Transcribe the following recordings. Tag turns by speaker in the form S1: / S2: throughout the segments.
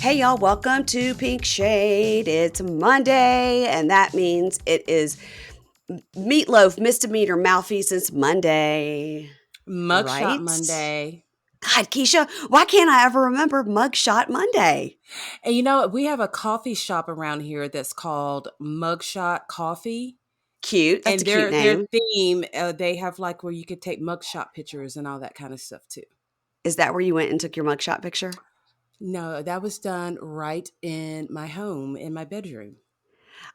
S1: Hey y'all, welcome to Pink Shade. It's Monday, and that means it is Meatloaf Misdemeanor Malfeasance Monday.
S2: Mugshot
S1: Right?
S2: Monday.
S1: God, Keisha, why can't I ever remember Mugshot Monday?
S2: And you know, we have a coffee shop around here that's called Mugshot Coffee.
S1: Cute. That's
S2: And
S1: a cute
S2: their
S1: name.
S2: theme, they have like where you could take mugshot pictures and all that kind of stuff too.
S1: Is that where you went and took your mugshot picture?
S2: No, that was done right in my home, in my bedroom.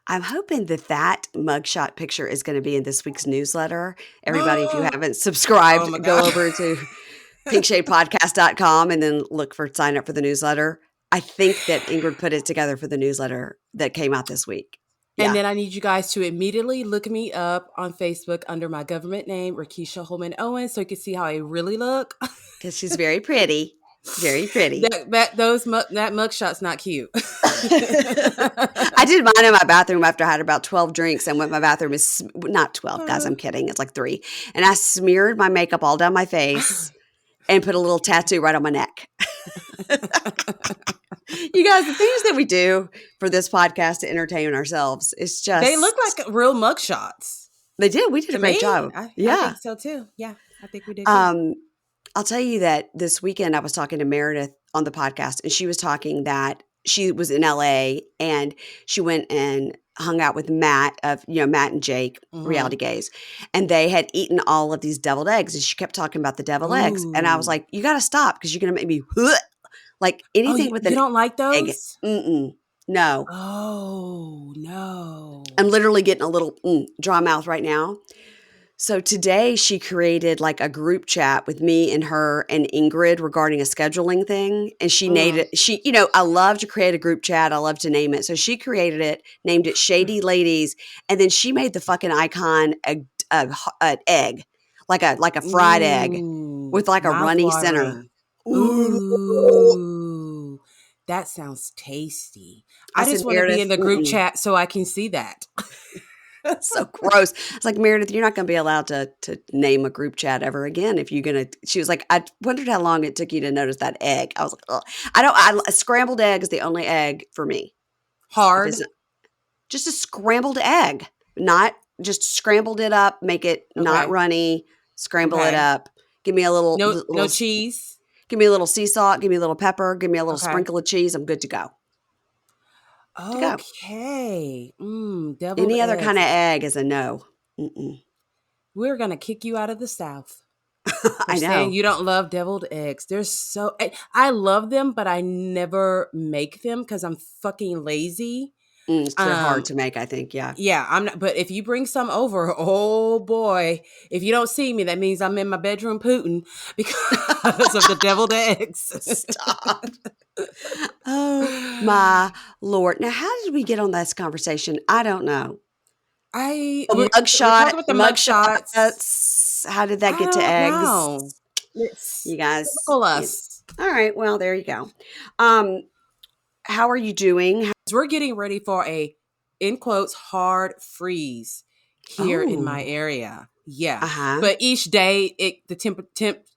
S1: I'm hoping that mugshot picture is going to be in this week's newsletter. Everybody, if you haven't subscribed,
S2: Oh my
S1: go
S2: God.
S1: over to pinkshadepodcast.com and then look for sign up for the newsletter. I think that Ingrid put it together for the newsletter that came out this week.
S2: And
S1: Yeah.
S2: then I need you guys to immediately look me up on Facebook under my government name, Keisha Holman Owens, so you can see how I really look.
S1: Because she's very pretty. Very pretty.
S2: that mugshot's not cute.
S1: I did mine in my bathroom after I had about 12 drinks and went my bathroom is not 12, guys. I'm kidding. It's like 3. And I smeared my makeup all down my face and put a little tattoo right on my neck. You guys, the things that we do for this podcast to entertain ourselves, it's just.
S2: They look like real mugshots.
S1: They did. We did a great job.
S2: I
S1: Yeah.
S2: think so too. Yeah, I think we did too.
S1: I'll tell you that this weekend I was talking to Meredith on the podcast, and she was talking that she was in LA and she went and hung out with Matt and Jake, Reality Gaze, and they had eaten all of these deviled eggs, and she kept talking about the deviled eggs, and I was like, "You got to stop because you're going to make me like anything with an egg."
S2: You don't like those?
S1: Mm-mm. No.
S2: Oh no!
S1: I'm literally getting a little dry mouth right now. So today she created like a group chat with me and her and Ingrid regarding a scheduling thing. And she named it, I love to create a group chat. I love to name it. So she created it, named it Shady Ladies. And then she made the fucking icon an egg, like a fried egg with like a runny center.
S2: Ooh, that sounds tasty. I just want to be in the group chat so I can see that.
S1: So gross. It's like, Meredith, you're not going to be allowed to name a group chat ever again if you're going to. She was like, I wondered how long it took you to notice that egg. I was like, ugh. A scrambled egg is the only egg for me.
S2: Hard?
S1: Just a scrambled egg. Not just scrambled it up, make it not runny, scramble it up. Give me a little.
S2: No cheese?
S1: Give me a little sea salt. Give me a little pepper. Give me a little sprinkle of cheese. I'm good to go.
S2: Okay.
S1: Any other kind of egg is a no. Mm-mm.
S2: We're going to kick you out of the South.
S1: I know.
S2: Saying you don't love deviled eggs. I love them, but I never make them because I'm fucking lazy.
S1: They're hard to make, I think. Yeah.
S2: Yeah, I'm not. But if you bring some over, oh boy, if you don't see me, that means I'm in my bedroom pooting because of the deviled eggs.
S1: Stop. Oh my Lord. Now, how did we get on this conversation? I don't know.
S2: We're talking about the
S1: mugshots. How did that get to eggs?
S2: Know.
S1: You guys.
S2: All
S1: right. Well, there you go. How are you doing?
S2: We're getting ready for a, in quotes, hard freeze here in my area. Yeah. But each day, the temp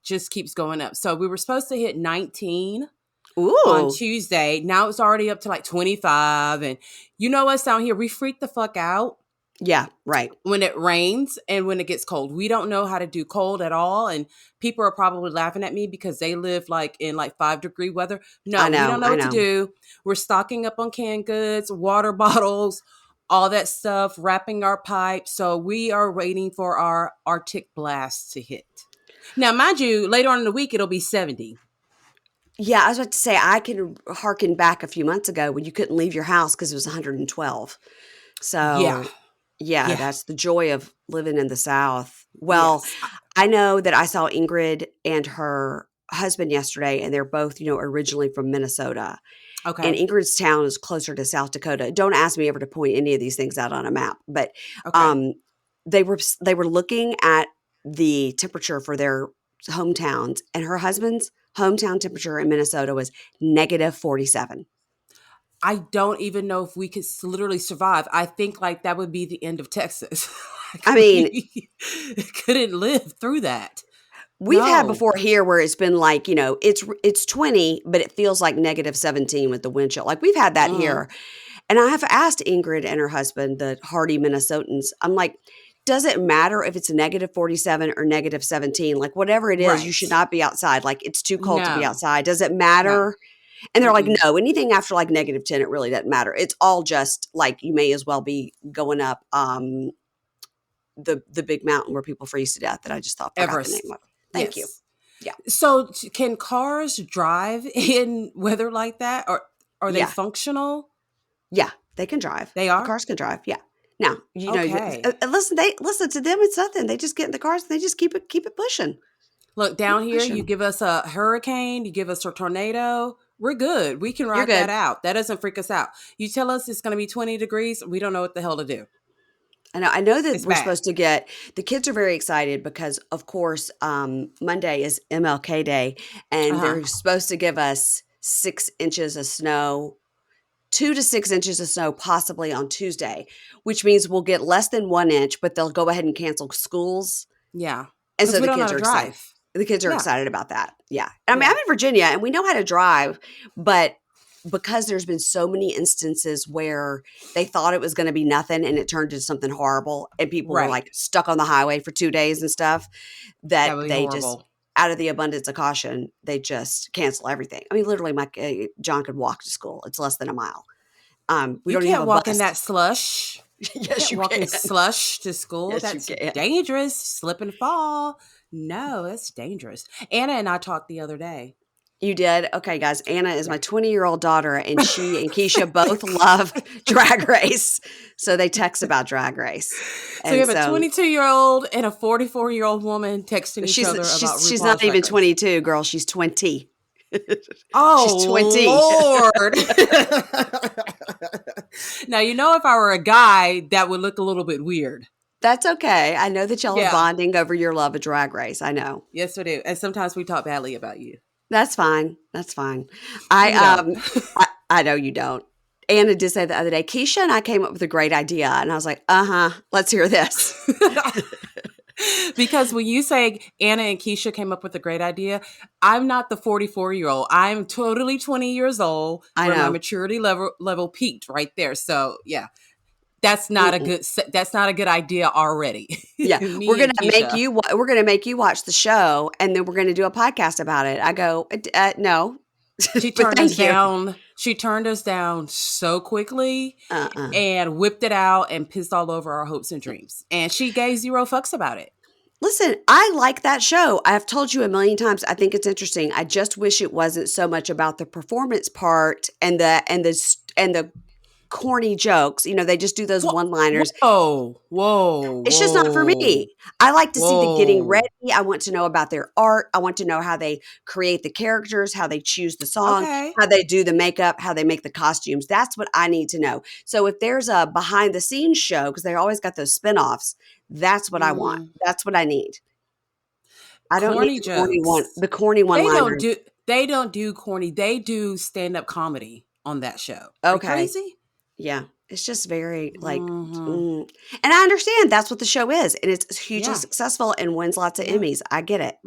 S2: just keeps going up. So we were supposed to hit 19 on Tuesday. Now it's already up to like 25. And you know us down here, we freak the fuck out.
S1: Yeah, right.
S2: When it rains and when it gets cold. We don't know how to do cold at all. And people are probably laughing at me because they live like in like 5-degree weather. No, we don't know what to do. We're stocking up on canned goods, water bottles, all that stuff, wrapping our pipes. So we are waiting for our Arctic blast to hit. Now, mind you, later on in the week, it'll be 70.
S1: Yeah, I was about to say, I can harken back a few months ago when you couldn't leave your house because it was 112. So yeah, that's the joy of living in the South. Well, I know that I saw Ingrid and her husband yesterday, and they're both, originally from Minnesota. Okay. And Ingrid's town is closer to South Dakota. Don't ask me ever to point any of these things out on a map, but they were looking at the temperature for their hometowns, and her husband's hometown temperature in Minnesota was -47.
S2: I don't even know if we could literally survive. I think like that would be the end of Texas.
S1: I mean,
S2: couldn't live through that.
S1: We've had
S2: No.
S1: before here where it's been like, it's 20, but it feels like negative 17 with the wind chill. Like we've had that here. And I have asked Ingrid and her husband, the hardy Minnesotans, I'm like, does it matter if it's negative 47 or negative 17? Like whatever it is, you should not be outside. Like it's too cold to be outside. Does it matter? And they're like, no, anything after like negative 10, it really doesn't matter. It's all just like you may as well be going up the big mountain where people freeze to death that I just forgot the name of. Thank you. Yeah.
S2: So can cars drive in weather like that, or are they functional?
S1: Yeah, they can drive.
S2: They are?
S1: The cars can drive. Yeah. Now, listen to them. It's nothing. They just get in the cars and they just keep it pushing.
S2: Look, down here, you give us a hurricane, you give us a tornado. We're good. We can ride that out. That doesn't freak us out. You tell us it's going to be 20 degrees. We don't know what the hell to do.
S1: I know that we're supposed to get – the kids are very excited because, of course, Monday is MLK Day, and they're supposed to give us 6 inches of snow, 2 to 6 inches of snow possibly on Tuesday, which means we'll get less than 1 inch, but they'll go ahead and cancel schools.
S2: Yeah.
S1: And so the kids are excited. The kids are excited about that. Yeah. I mean, I'm in Virginia, and we know how to drive, but – because there's been so many instances where they thought it was going to be nothing and it turned into something horrible and people were like stuck on the highway for 2 days and stuff that they just, out of the abundance of caution, they just cancel everything. I mean, literally John could walk to school. It's less than a mile. We don't even have a
S2: walk
S1: bus.
S2: In that slush.
S1: Yes, you
S2: walk
S1: can.
S2: In slush to school.
S1: Yes,
S2: that's dangerous. Slip and fall. No, that's dangerous. Anna and I talked the other day.
S1: You did? Okay, guys. Anna is my 20-year-old daughter, and she and Keisha both love Drag Race. So they text about Drag Race.
S2: So you have a 22-year-old and a 44-year-old woman texting each other about RuPaul's
S1: She's not even 22, girl. She's 20.
S2: Oh,
S1: she's 20.
S2: Lord. Now, if I were a guy, that would look a little bit weird.
S1: That's okay. I know that y'all are bonding over your love of Drag Race. I know.
S2: Yes, we do. And sometimes we talk badly about you.
S1: That's fine. That's fine. I know you don't. Anna did say the other day, Keisha and I came up with a great idea. And I was like, let's hear this.
S2: Because when you say Anna and Keisha came up with a great idea, I'm not the 44-year-old. I'm totally 20 years old.
S1: I know.
S2: My maturity level peaked right there. So, yeah. That's not a good idea already.
S1: Yeah, we're gonna make you watch the show, and then we're gonna do a podcast about it. I go, no.
S2: She turned us down. She turned us down so quickly and whipped it out and pissed all over our hopes and dreams. And she gave zero fucks about it.
S1: Listen, I like that show. I've told you a million times. I think it's interesting. I just wish it wasn't so much about the performance part and the corny jokes. They just do those one-liners.
S2: Whoa.
S1: It's just not for me. I like to see the getting ready. I want to know about their art. I want to know how they create the characters, how they choose the song, how they do the makeup, how they make the costumes. That's what I need to know. So if there's a behind-the-scenes show, because they always got those spinoffs, that's what I want. That's what I need. I don't need the corny one-liners.
S2: They don't do corny. They do stand-up comedy on that show.
S1: Okay.
S2: Crazy?
S1: Yeah. It's just very and I understand that's what the show is. And it's hugely successful and wins lots of Emmys. I get it.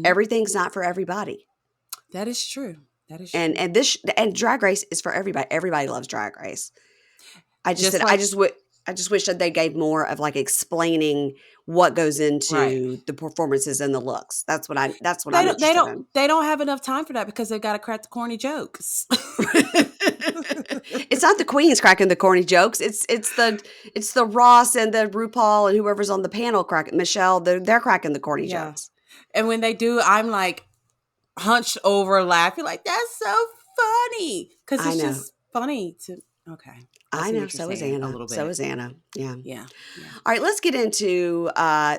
S1: Everything's not for everybody.
S2: That is true.
S1: And Drag Race is for everybody. Everybody loves Drag Race. I just wish that they gave more of like explaining what goes into the performances and the looks. That's what I'm interested in.
S2: They don't have enough time for that because they've got to crack the corny jokes.
S1: It's not the queens cracking the corny jokes. It's the Ross and the RuPaul and whoever's on the panel cracking Michelle. They're cracking the corny jokes.
S2: And when they do, I'm like hunched over laughing like that's so funny because it's just funny to. Okay.
S1: I know. So is Anna.
S2: A little bit.
S1: So is Anna. Yeah.
S2: Yeah.
S1: All right. Let's get into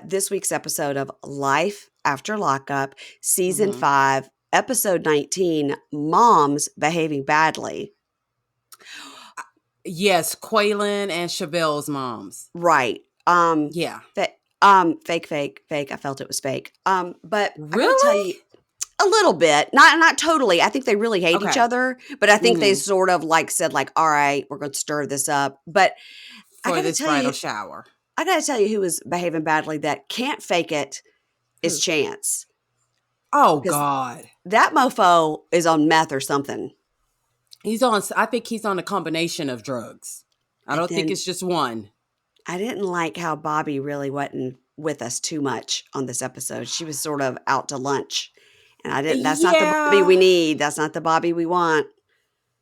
S1: this week's episode of Life After Lockup, Season 5, Episode 19, Moms Behaving Badly.
S2: Yes. Quaylen and Shavel's moms.
S1: Right.
S2: Yeah.
S1: Fake. I felt it was fake. But
S2: really?
S1: I gotta tell you, a little bit, not totally. I think they really hate each other, but I think they sort of said all right, we're going to stir this up. But
S2: for this bridal shower,
S1: I got to tell you who is behaving badly that can't fake it is Chance.
S2: Oh,
S1: because
S2: God.
S1: that mofo is on meth or something.
S2: I think he's on a combination of drugs. I don't think it's just one.
S1: I didn't like how Bobby really wasn't with us too much on this episode. She was sort of out to lunch. And that's not the Bobby we need. That's not the Bobby we want.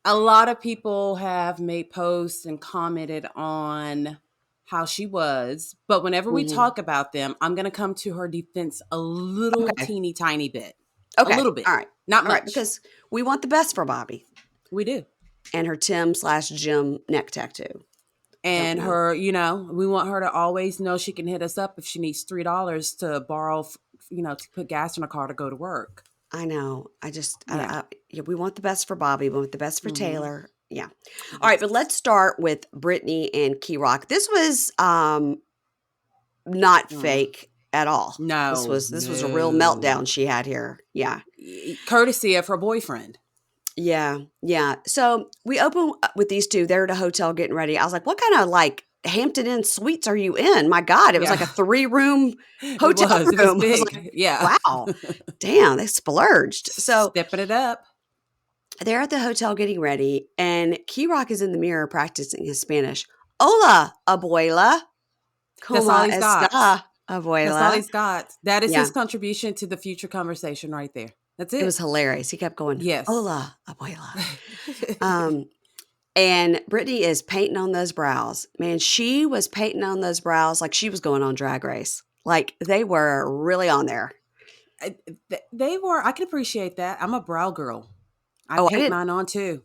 S2: A lot of people have made posts and commented on how she was. But whenever we talk about them, I'm going to come to her defense a little teeny tiny bit.
S1: Okay.
S2: A little bit.
S1: All right.
S2: Not much.
S1: Right, because we want the best for Bobby.
S2: We do.
S1: And her Tim/Jim neck tattoo.
S2: And her, we want her to always know she can hit us up if she needs $3 to borrow, to put gas in her car to go to work.
S1: I know. We want the best for Bobby. We want the best for Tayler. Yeah. All right, but let's start with Britney and Kerok. This was not fake at all.
S2: No.
S1: This was a real meltdown she had here. Yeah.
S2: Courtesy of her boyfriend.
S1: Yeah. Yeah. So we open with these two. They're at a hotel getting ready. I was like, what kind of Hampton Inn suites are you in? My God, it was like a 3-room hotel room.
S2: It was big. Like, yeah.
S1: Wow. Damn, they splurged. So
S2: stepping it up.
S1: They're at the hotel getting ready, and Kerok is in the mirror practicing his Spanish. Hola, abuela.
S2: That's all he's got.
S1: Abuela.
S2: That's all he's got. That is his contribution to the future conversation right there. That's it.
S1: It was hilarious. He kept going,
S2: yes.
S1: Hola, abuela. And Britney is painting on those brows. Man, she was painting on those brows like she was going on Drag Race. Like they were really on there.
S2: They were. I can appreciate that. I'm a brow girl. I paint mine on too.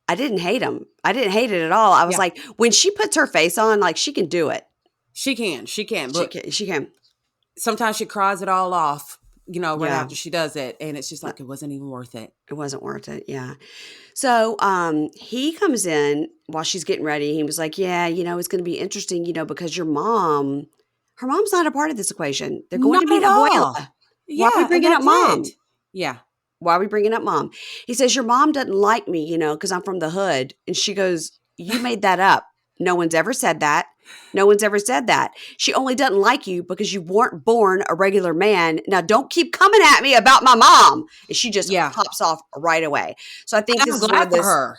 S1: I didn't hate them. I didn't hate it at all. I was like, when she puts her face on, she can do it.
S2: She can.
S1: She can.
S2: Sometimes she cries it all off. Right after she does it. And it's just like, it wasn't even worth it.
S1: It wasn't worth it. Yeah. So he comes in while she's getting ready. He was like, yeah, it's going to be interesting, because her mom's not a part of this equation. They're going to meet abuela.
S2: Yeah.
S1: Why are we bringing up mom?
S2: Yeah.
S1: Why are we bringing up mom? He says, your mom doesn't like me, because I'm from the hood. And she goes, you made that up. No one's ever said that. No one's ever said that. She only doesn't like you because you weren't born a regular man. Now, don't keep coming at me about my mom. And she just pops off right away. So I think this is one of those.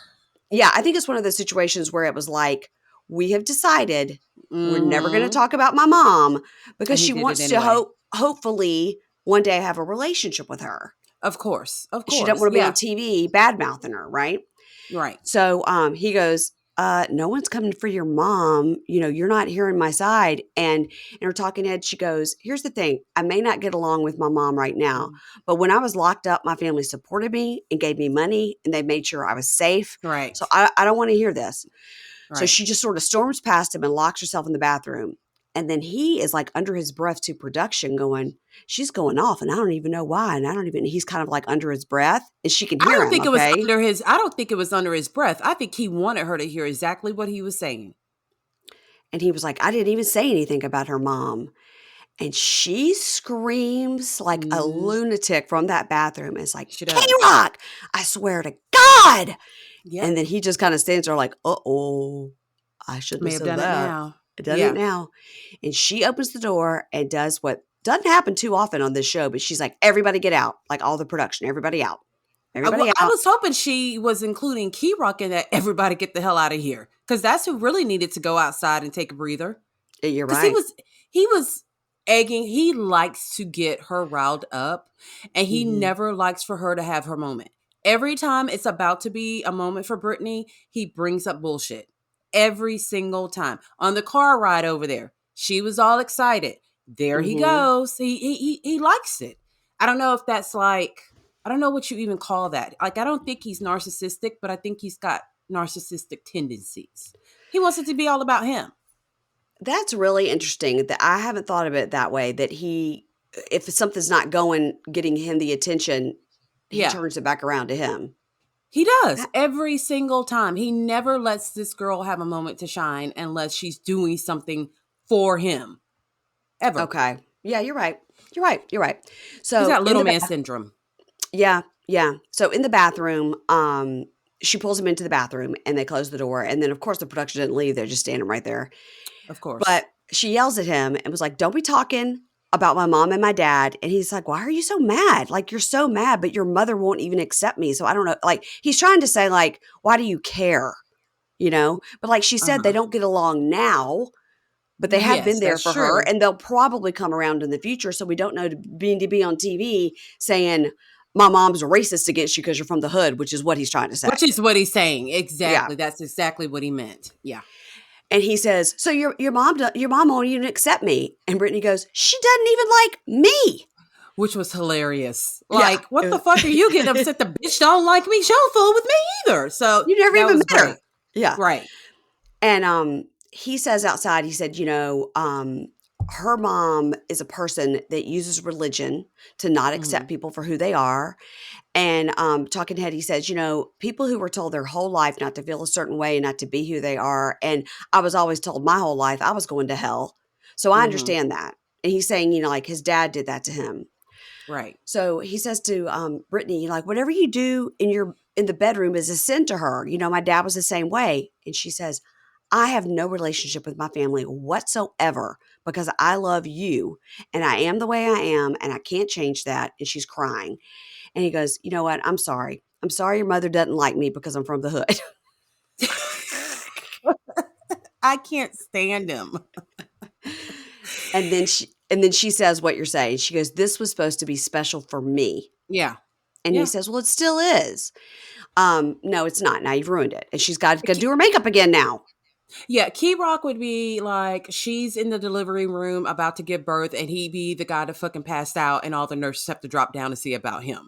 S1: Yeah, I think it's one of those situations where it was like, we have decided we're never going to talk about my mom because she wants to hopefully one day have a relationship with her.
S2: Of course.
S1: She doesn't want to be on TV bad mouthing her, right?
S2: Right.
S1: So he goes, no one's coming for your mom. You're not hearing my side. And in her talking head, she goes, here's the thing. I may not get along with my mom right now, but when I was locked up, my family supported me and gave me money and they made sure I was safe.
S2: Right.
S1: So I don't want to hear this. Right. So she just sort of storms past him and locks herself in the bathroom. And then he is under his breath to production going, she's going off and I don't even know why. And he's kind of under his breath and she can hear him. I don't think
S2: it was under his breath. I think he wanted her to hear exactly what he was saying.
S1: And he was like, I didn't even say anything about her mom. And she screams like a lunatic from that bathroom. It's like, Kerok, I swear to God. Yep. And then he just kind of stands there like, uh-oh, I shouldn't have said that. It does it now. And she opens the door and does what doesn't happen too often on this show, but she's like, everybody get out. Like all the production, everybody out. Everybody out.
S2: I was hoping she was including Kerok in that everybody get the hell out of here. Because that's who really needed to go outside and take a breather.
S1: You're right.
S2: He was egging. He likes to get her riled up. And he never likes for her to have her moment. Every time it's about to be a moment for Britney, he brings up bullshit. Every single time. On the car ride over there, she was all excited. There he goes. He likes it. I don't know if that's I don't know what you even call that. I don't think he's narcissistic, but I think he's got narcissistic tendencies. He wants it to be all about him.
S1: That's really interesting. That I haven't thought of it that way, that if something's not getting him the attention, he turns it back around to him.
S2: He does every single time. He never lets this girl have a moment to shine unless she's doing something for him. Ever.
S1: Okay. Yeah, you're right. So
S2: he's got little man syndrome.
S1: Yeah. Yeah. So in the bathroom, she pulls him into the bathroom and they close the door. And then of course the production didn't leave. They're just standing right there.
S2: Of course.
S1: But she yells at him and was like, don't be talking about my mom and my dad. And he's like, why are you so mad? Like, you're so mad, but your mother won't even accept me. So I don't know. Like, he's trying to say, like, why do you care? You know? But like she said, they don't get along now, but they have been
S2: Yes,
S1: there
S2: that's
S1: for her.
S2: true.
S1: And they'll probably come around in the future. So we don't know to be on TV saying, my mom's racist against you because you're from the hood, which is what he's trying to say.
S2: Which is what he's saying.
S1: Yeah.
S2: Exactly. That's exactly what he meant. Yeah.
S1: And he says, so your mom won't even accept me. And Britney goes, she doesn't even like me.
S2: Which was hilarious.
S1: Yeah.
S2: Like, what the fuck are you getting upset? The bitch don't like me. She don't fool with me either. So
S1: You never
S2: that
S1: even
S2: was
S1: met
S2: great.
S1: her. Yeah.
S2: Right.
S1: And he says outside, he said, her mom is a person that uses religion to not accept people for who they are. And Talking Head, he says, people who were told their whole life not to feel a certain way and not to be who they are. And I was always told my whole life I was going to hell. So I understand that. And he's saying, like his dad did that to him.
S2: Right.
S1: So he says to Britney, like, whatever you do in the bedroom is a sin to her. My dad was the same way. And she says, I have no relationship with my family whatsoever because I love you and I am the way I am and I can't change that. And she's crying. And he goes, you know what? I'm sorry. I'm sorry your mother doesn't like me because I'm from the hood.
S2: I can't stand him.
S1: And then she says what you're saying. She goes, this was supposed to be special for me.
S2: Yeah.
S1: And he says, well, it still is. No, it's not. Now you've ruined it. And she's got to do her makeup again now.
S2: Yeah, Kerok would be like, she's in the delivery room about to give birth, and he'd be the guy that fucking passed out, and all the nurses have to drop down to see about him.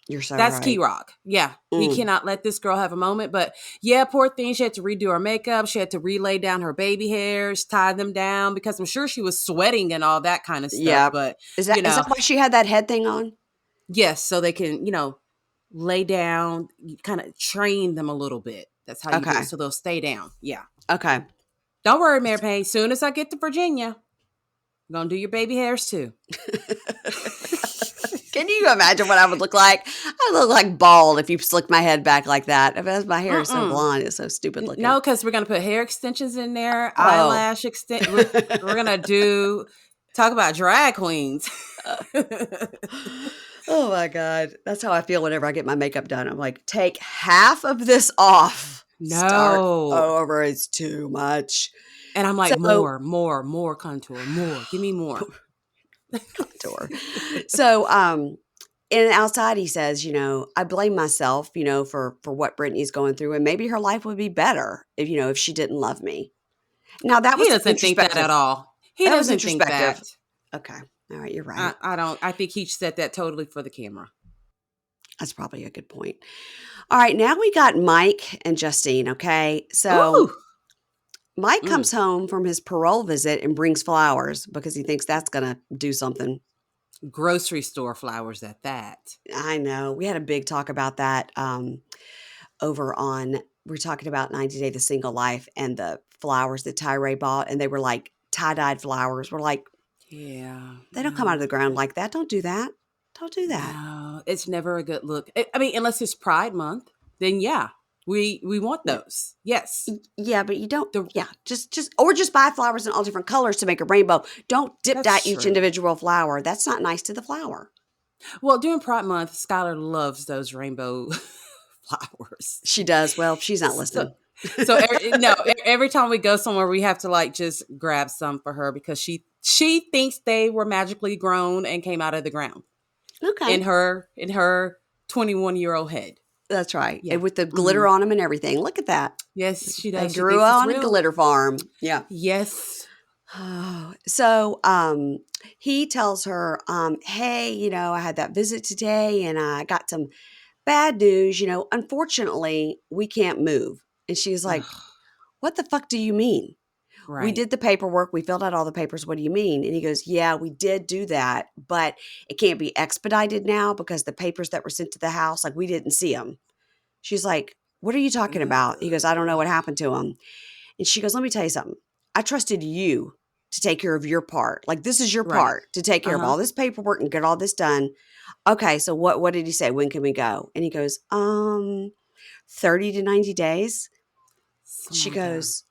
S1: You're so
S2: That's
S1: right.
S2: Kerok. Yeah, he cannot let this girl have a moment. But yeah, poor thing, she had to redo her makeup. She had to relay down her baby hairs, tie them down, because I'm sure she was sweating and all that kind of stuff.
S1: Yeah.
S2: But
S1: is that why she had that head thing on?
S2: Yes, so they can, lay down, kind of train them a little bit. That's how you do it. So they'll stay down. Yeah.
S1: Okay.
S2: Don't worry, Mary Payne. Soon as I get to Virginia, I'm going to do your baby hairs too.
S1: Can you imagine what I would look like? I look like bald if you slick my head back like that. If my hair is so blonde, it's so stupid looking.
S2: No, because we're going to put hair extensions in there, eyelash extension. We're going to talk about drag queens.
S1: Oh my God. That's how I feel whenever I get my makeup done. I'm like, take half of this off.
S2: No.
S1: Start over. It's too much.
S2: And I'm like, more contour, more. Give me more.
S1: Contour. So, and outside he says, I blame myself, for what Britney's going through, and maybe her life would be better if she didn't love me. Now that was
S2: he doesn't think that at all. He doesn't think that.
S1: Okay. All right. You're right.
S2: I don't. I think he said that totally for the camera.
S1: That's probably a good point. All right. Now we got Mike and Justine. Okay. So Mike comes home from his parole visit and brings flowers because he thinks that's going to do something.
S2: Grocery store flowers at that.
S1: I know. We had a big talk about that over on, we're talking about 90 Day the Single Life and the flowers that Tayler bought. And they were like tie-dyed flowers. We're like,
S2: yeah,
S1: they don't come out of the ground like that. Don't do that. Don't do that.
S2: No, it's never a good look. I mean, unless it's Pride Month, then yeah, we want those. Yes.
S1: Yeah, but you don't. Just buy flowers in all different colors to make a rainbow. Don't dip dye each individual flower. That's not nice to the flower.
S2: Well, during Pride Month, Skylar loves those rainbow flowers.
S1: She does. Well, she's not listening.
S2: So every time we go somewhere, we have to just grab some for her because she thinks they were magically grown and came out of the ground.
S1: Okay.
S2: In her 21-year-old head.
S1: That's right. Yeah. And with the glitter on them and everything. Look at that.
S2: Yes, she does.
S1: They grew on a glitter farm. Yeah.
S2: Yes.
S1: So he tells her, hey, I had that visit today and I got some bad news. Unfortunately, we can't move. And she's like, what the fuck do you mean? Right. We did the paperwork. We filled out all the papers. What do you mean? And he goes, yeah, we did do that, but it can't be expedited now because the papers that were sent to the house, we didn't see them. She's like, what are you talking about? He goes, I don't know what happened to him. And she goes, let me tell you something. I trusted you to take care of your part. This is your part to take care of all this paperwork and get all this done. Okay. So what did he say? When can we go? And he goes, 30 to 90 days. She goes,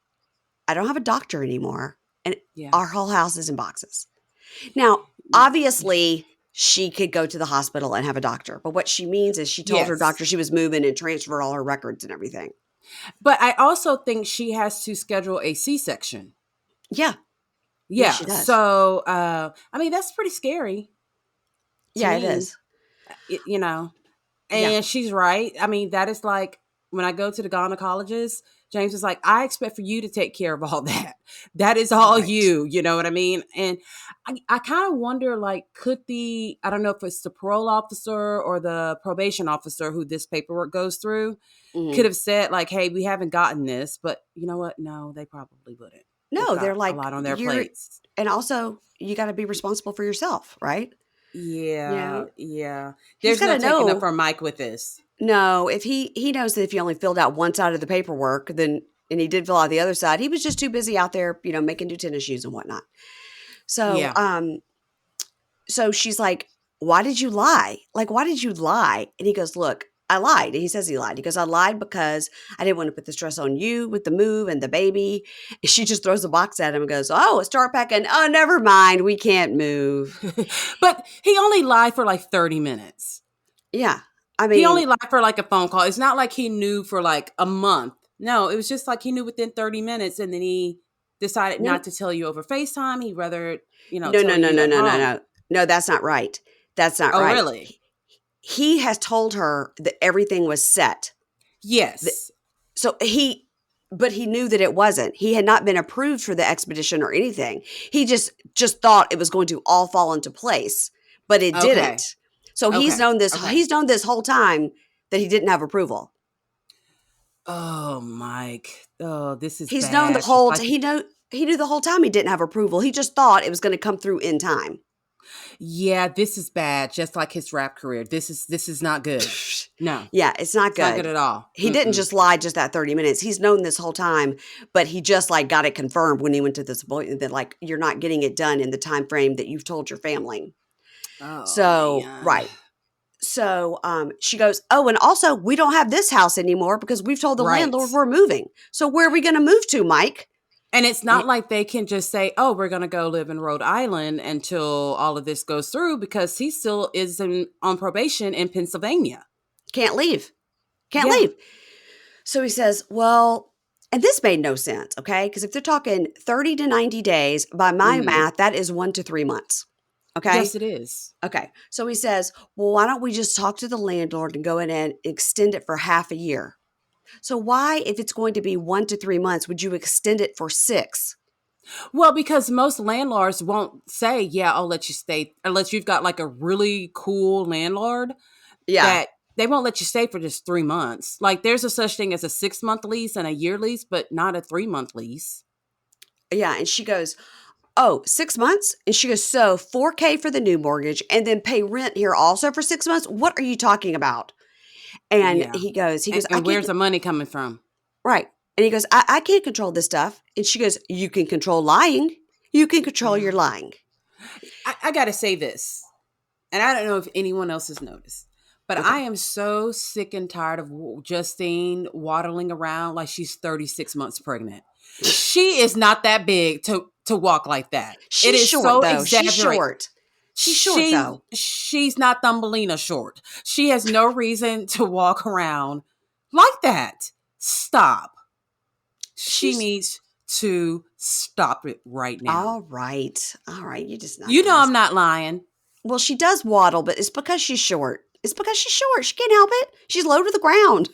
S1: I don't have a doctor anymore. And our whole house is in boxes. Now, obviously she could go to the hospital and have a doctor. But what she means is she told her doctor she was moving and transferred all her records and everything.
S2: But I also think she has to schedule a C-section.
S1: Yeah.
S2: Yeah.
S1: She does.
S2: So, I mean, that's pretty scary.
S1: Yeah, it is.
S2: You know, and she's right. I mean, that is like when I go to the gynecologist, James is like, I expect for you to take care of all that. That is all you know what I mean? And I kind of wonder, like, I don't know if it's the parole officer or the probation officer who this paperwork goes through, could have said, like, hey, we haven't gotten this. But you know what? No, they probably wouldn't.
S1: No, they're like,
S2: a lot on their plates.
S1: And also, you got to be responsible for yourself, right?
S2: Yeah. There's no taking up for Mike with this.
S1: No, if he knows that if he only filled out one side of the paperwork, and he did fill out the other side, he was just too busy out there, making new tennis shoes and whatnot. So, so she's like, why did you lie? Like, why did you lie? And he goes, look, I lied. And he says he lied. He goes, I lied because I didn't want to put the stress on you with the move and the baby. And she just throws a box at him and goes, oh, start packing. Oh, never mind. We can't move.
S2: But he only lied for like 30 minutes.
S1: Yeah. I mean,
S2: he only lied for like a phone call. It's not like he knew for like a month. No, it was just like he knew within 30 minutes, and then he decided not to tell you over FaceTime. He'd rather,
S1: No, that's not right. That's not right. Oh,
S2: really?
S1: He has told her that everything was set.
S2: Yes.
S1: But he knew that it wasn't. He had not been approved for the expedition or anything. He just thought it was going to all fall into place, but it didn't. So he's known this. He's known this whole time that he didn't have approval.
S2: Oh, Mike. Oh, this is.
S1: He's known the whole. He knew the whole time he didn't have approval. He just thought it was going to come through in time.
S2: Yeah, this is bad. Just like his rap career. This is not good. No.
S1: Yeah, it's not good.
S2: It's not good at all.
S1: He didn't just lie just that 30 minutes. He's known this whole time, but he just like got it confirmed when he went to this appointment that like you're not getting it done in the time frame that you've told your family. Oh, so man. Right. So she goes, oh, and also we don't have this house anymore because we've told the landlord we're moving. So where are we going to move to, Mike?
S2: And it's not like they can just say, oh, we're going to go live in Rhode Island until all of this goes through, because he still is on probation in Pennsylvania.
S1: Can't leave. Can't leave. So he says, well, and this made no sense, okay? Because if they're talking 30 to 90 days, by my math, that is 1 to 3 months. Okay?
S2: Yes, it is.
S1: Okay. So he says, well, why don't we just talk to the landlord and go in and extend it for half a year? So why, if it's going to be 1 to 3 months, would you extend it for 6?
S2: Well, because most landlords won't say, yeah, I'll let you stay, unless you've got like a really cool landlord. Yeah. That they won't let you stay for just 3 months. Like there's a such thing as a 6-month lease and a year lease, but not a 3-month lease. Yeah.
S1: And she goes, oh, 6 months? And she goes, so $4,000 for the new mortgage and then pay rent here also for 6 months? What are you talking about? And he goes,
S2: and where's the money coming from?
S1: Right. And he goes, I can't control this stuff. And she goes, you can control lying. You can control your lying.
S2: I got to say this, and I don't know if anyone else has noticed, but I am so sick and tired of Justine waddling around like she's 36 months pregnant. She is not that big to walk like that.
S1: She's
S2: it is
S1: short,
S2: so
S1: though.
S2: Exaggerated.
S1: She's short. She's short, though.
S2: She's not Thumbelina short. She has no reason to walk around like that. Stop. She needs to stop it right now.
S1: All right. You just not.
S2: You know I'm not lying.
S1: Well, she does waddle, but it's because she's short. She can't help it. She's low to the ground.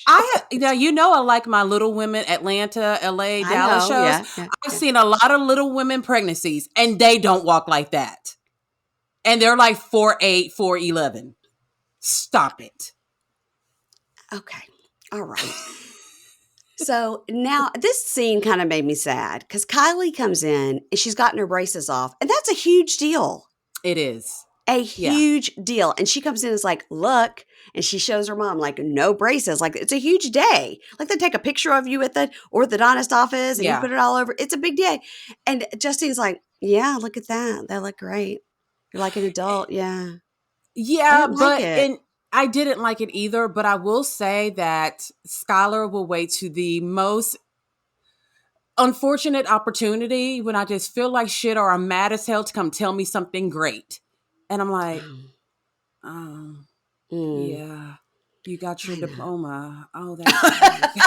S2: I like my Little Women Atlanta, LA, Dallas shows. Yeah, I've seen a lot of Little Women pregnancies, and they don't walk like that. And they're like 4'8", 4'11". Stop it.
S1: Okay. All right. So now this scene kind of made me sad because Kylie comes in and she's gotten her braces off. And that's a huge deal.
S2: It is.
S1: A huge deal. And she comes in and is like, look. And she shows her mom, like, no braces. Like, it's a huge day. Like, they take a picture of you at the orthodontist office and you put it all over. It's a big day. And Justine's like, yeah, look at that. They look great. You're like an adult. Yeah.
S2: Yeah, and I didn't like it either. But I will say that Skylar will wait to the most unfortunate opportunity when I just feel like shit or I'm mad as hell to come tell me something great. And I'm like, oh, yeah, you got your diploma. Oh, that's great.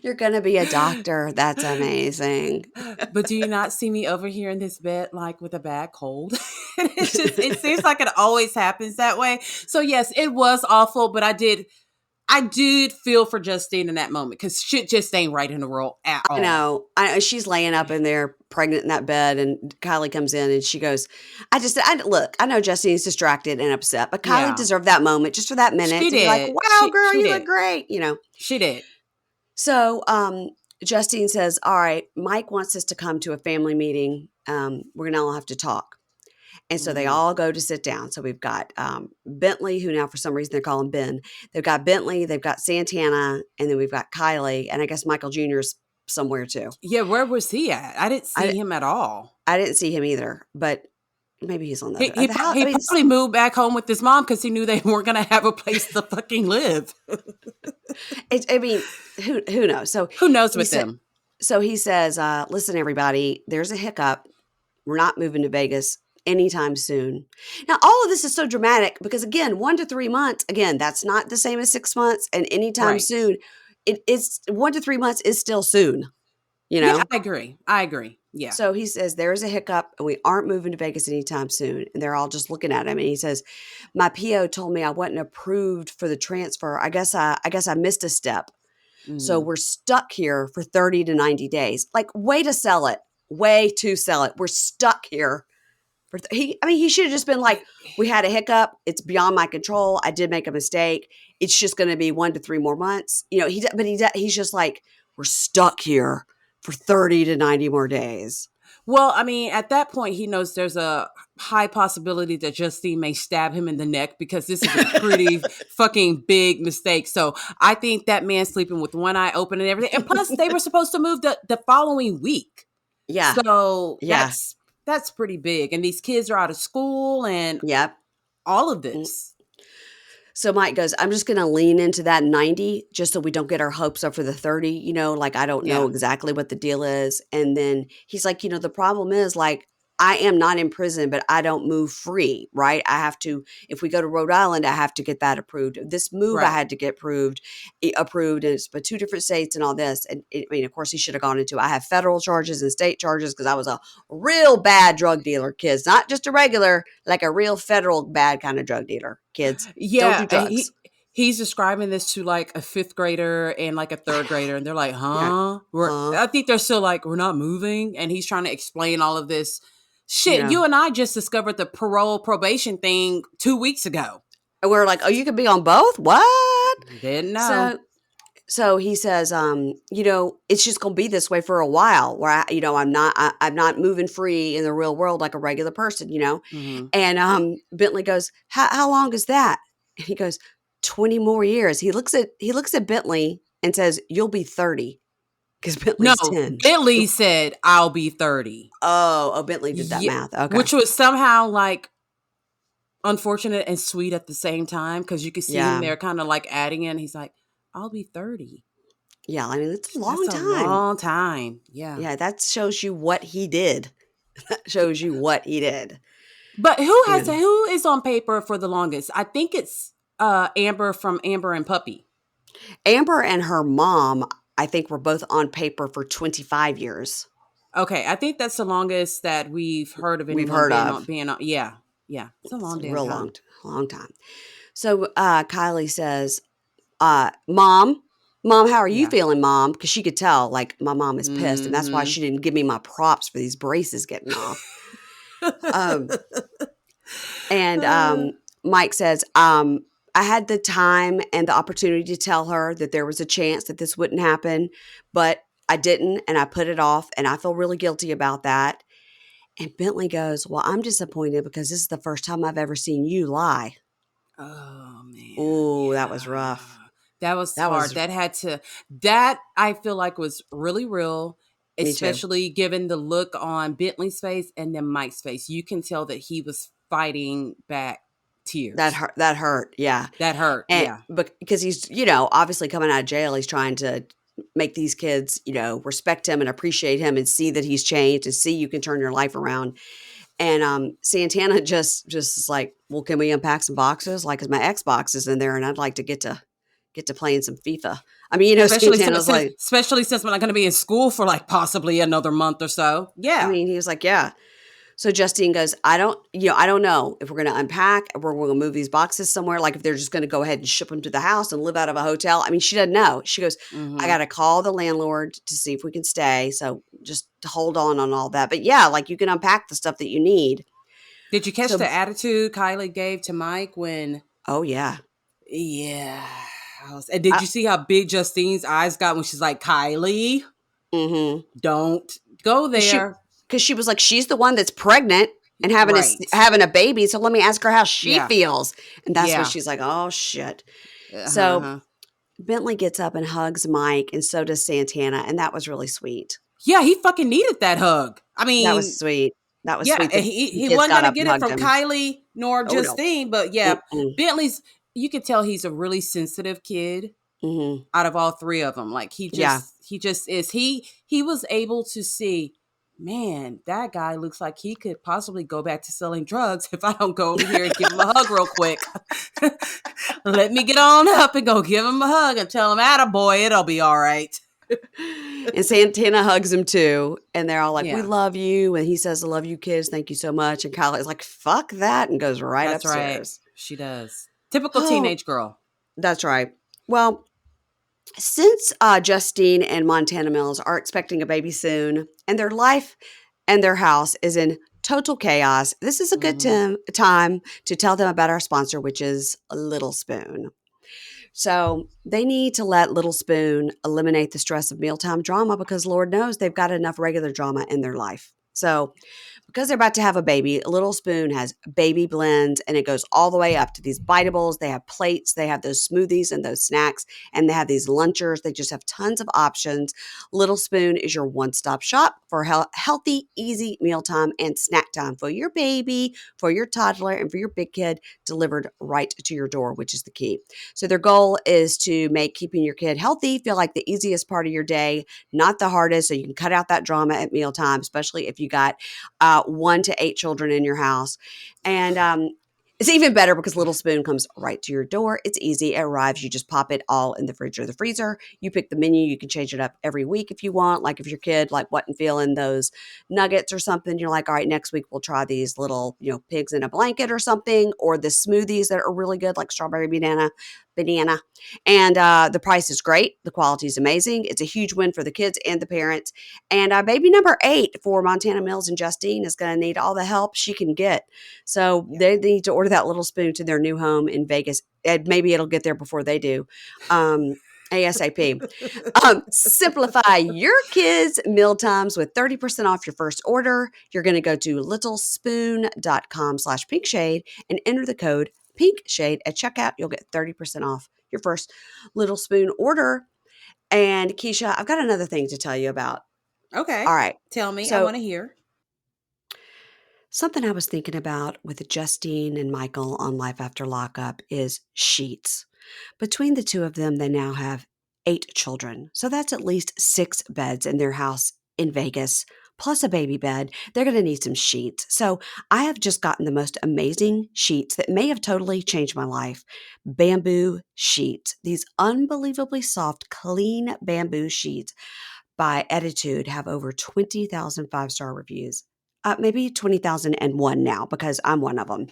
S1: You're going to be a doctor. That's amazing.
S2: But do you not see me over here in this bed, like with a bad cold? It seems like it always happens that way. So yes, it was awful, but I did feel for Justine in that moment because shit just ain't right in the world at all.
S1: I know. She's laying up in there pregnant in that bed, and Kylie comes in and she goes, look, I know Justine's distracted and upset, but Kylie deserved that moment just for that minute.
S2: She
S1: to be like,
S2: did.
S1: wow, girl, you look great.
S2: She did.
S1: So Justine says, all right, Mike wants us to come to a family meeting. We're going to all have to talk. And so they all go to sit down. So we've got Bentley, who now for some reason they're calling Ben. They've got Bentley, they've got Santana, and then we've got Kylie. And I guess Michael Jr.'s somewhere too.
S2: Yeah, where was he at? I didn't see him at all.
S1: I didn't see him either, but maybe he's on the
S2: He probably moved back home with his mom because he knew they weren't going to have a place to fucking live.
S1: Who knows? So
S2: who knows with them?
S1: So he says, listen, everybody, there's a hiccup. We're not moving to Vegas anytime soon. Now, all of this is so dramatic because, again, 1 to 3 months, again, that's not the same as 6 months. And anytime soon, it's 1 to 3 months is still soon.
S2: Yeah, I agree. Yeah.
S1: So he says, there's a hiccup and we aren't moving to Vegas anytime soon. And they're all just looking at him. And he says, my PO told me I wasn't approved for the transfer. I guess I missed a step. So we're stuck here for 30 to 90 days. Like, way to sell it. Way to sell it. We're stuck here. He should have just been like, we had a hiccup. It's beyond my control. I did make a mistake. It's just going to be 1 to 3 more months. He's just like, we're stuck here for 30 to 90 more days.
S2: Well, I mean, at that point, he knows there's a high possibility that Justine may stab him in the neck because this is a pretty fucking big mistake. So I think that man sleeping with one eye open and everything. And plus, they were supposed to move the following week.
S1: Yeah.
S2: So that's pretty big. And these kids are out of school and all of this.
S1: So Mike goes, I'm just going to lean into that 90 just so we don't get our hopes up for the 30, I don't know exactly what the deal is. And then he's like, the problem is like, I am not in prison, but I don't move free, right? I have to, if we go to Rhode Island, I have to get that approved. This move I had to get approved, and it's but 2 different states and all this. And of course he should have gone into, I have federal charges and state charges because I was a real bad drug dealer, kids, not just a regular, like a real federal bad kind of drug dealer, kids.
S2: Yeah.
S1: Don't do drugs.
S2: He's describing this to like a 5th grader and like a 3rd grader. And they're like, huh? I think they're still like, we're not moving. And he's trying to explain all of this. Shit, you and I just discovered the probation thing 2 weeks ago.
S1: And we're like, oh, you could be on both? What?
S2: Didn't know.
S1: So he says, it's just going to be this way for a while where I'm not moving free in the real world like a regular person,
S2: Mm-hmm.
S1: And Bentley goes, how long is that? And he goes, 20 more years. He looks at Bentley and says, you'll be 30. Because Bentley's 10.
S2: Bentley said, I'll be 30.
S1: Oh, Bentley did that math. Okay.
S2: Which was somehow like unfortunate and sweet at the same time because you could see him there kind of like adding in. He's like, I'll be 30.
S1: Yeah, I mean, it's a long time.
S2: A long time. Yeah.
S1: Yeah, that shows you what he did. That shows you what he did.
S2: But who is on paper for the longest? I think it's Amber from Amber and Puppy.
S1: Amber and her mom, I think, were both on paper for 25 years.
S2: Okay, I think that's the longest that we've heard of anyone being on. Yeah. It's a
S1: long time. So Kylie says, Mom, how are you feeling, Mom? Because she could tell, like, my mom is pissed, and that's why she didn't give me my props for these braces getting off. And Mike says, I had the time and the opportunity to tell her that there was a chance that this wouldn't happen, but I didn't, and I put it off, and I feel really guilty about that. And Bentley goes, well, I'm disappointed because this is the first time I've ever seen you lie.
S2: Oh, man.
S1: Oh, that was rough.
S2: That was hard. That I feel like was really real, especially given the look on Bentley's face and then Mike's face. You can tell that he was fighting back tears.
S1: That hurt. Yeah.
S2: That hurt.
S1: But because he's, obviously coming out of jail, he's trying to make these kids, respect him and appreciate him and see that he's changed and see you can turn your life around. And Santana just is like, well, can we unpack some boxes? Like, 'cause my Xbox is in there and I'd like to get to playing some FIFA. I mean, Santana's like,
S2: especially since we're not going to be in school for like possibly another month or so. Yeah.
S1: I mean, he was like, yeah. So Justine goes, I don't know if we're going to unpack or we're going to move these boxes somewhere. Like if they're just going to go ahead and ship them to the house and live out of a hotel. I mean, she doesn't know. She goes, I got to call the landlord to see if we can stay. So just hold on all that. But yeah, like you can unpack the stuff that you need.
S2: Did you catch the attitude Kylie gave to Mike when?
S1: Oh, yeah.
S2: Yeah. And did you see how big Justine's eyes got when she's like, Kylie, don't go there.
S1: Because she was like, she's the one that's pregnant and having a baby. So let me ask her how she feels. And that's when she's like, oh, shit. So Bentley gets up and hugs Mike, and so does Santana. And that was really sweet.
S2: Yeah, he fucking needed that hug. I mean,
S1: that was sweet. That was sweet.
S2: He wasn't going to get it from Kylie nor Justine. No. But yeah, Bentley's, you could tell he's a really sensitive kid out of all three of them. Like he just is. He was able to see, man, that guy looks like he could possibly go back to selling drugs if I don't go over here and give him a hug real quick. Let me get on up and go give him a hug and tell him, attaboy, it'll be all right.
S1: And Santana hugs him too. And they're all like, we love you. And he says, I love you kids. Thank you so much. And Kylie's like, fuck that. And goes upstairs.
S2: Right. She does. Typical teenage girl.
S1: That's right. Well, since Justine and Montana Mills are expecting a baby soon and their life and their house is in total chaos, this is a good time to tell them about our sponsor, which is Little Spoon. So they need to let Little Spoon eliminate the stress of mealtime drama because Lord knows they've got enough regular drama in their life. So because they're about to have a baby, Little Spoon has baby blends and it goes all the way up to these biteables. They have plates. They have those smoothies and those snacks, and they have these lunchers. They just have tons of options. Little Spoon is your one-stop shop for healthy, easy mealtime and snack time for your baby, for your toddler, and for your big kid, delivered right to your door, which is the key. So their goal is to make keeping your kid healthy feel like the easiest part of your day, not the hardest, so you can cut out that drama at mealtime, especially if you got 1 to 8 children in your house. And it's even better because Little Spoon comes right to your door. It's easy. It arrives. You just pop it all in the fridge or the freezer. You pick the menu. You can change it up every week if you want. Like if your kid wasn't feeling those nuggets or something, you're like, all right, next week we'll try these little, pigs in a blanket or something, or the smoothies that are really good, like strawberry banana. And the price is great. The quality is amazing. It's a huge win for the kids and the parents. And baby number 8 for Montana Mills and Justine is going to need all the help she can get. So they need to order that Little Spoon to their new home in Vegas. And maybe it'll get there before they do. ASAP. Simplify your kids' meal times with 30% off your first order. You're going to go to littlespoon.com/pinkshade and enter the code PinkShade at checkout. You'll get 30% off your first Little Spoon order. And Keisha, I've got another thing to tell you about.
S2: Okay.
S1: All right.
S2: Tell me. I want to hear.
S1: Something I was thinking about with Justine and Michael on Life After Lockup is sheets. Between the two of them, they now have 8 children. So that's at least 6 beds in their house in Vegas, plus a baby bed. They're going to need some sheets. So I have just gotten the most amazing sheets that may have totally changed my life. Bamboo sheets. These unbelievably soft, clean bamboo sheets by Attitude have over 20,000 5-star reviews. Maybe 20,001 now because I'm one of them.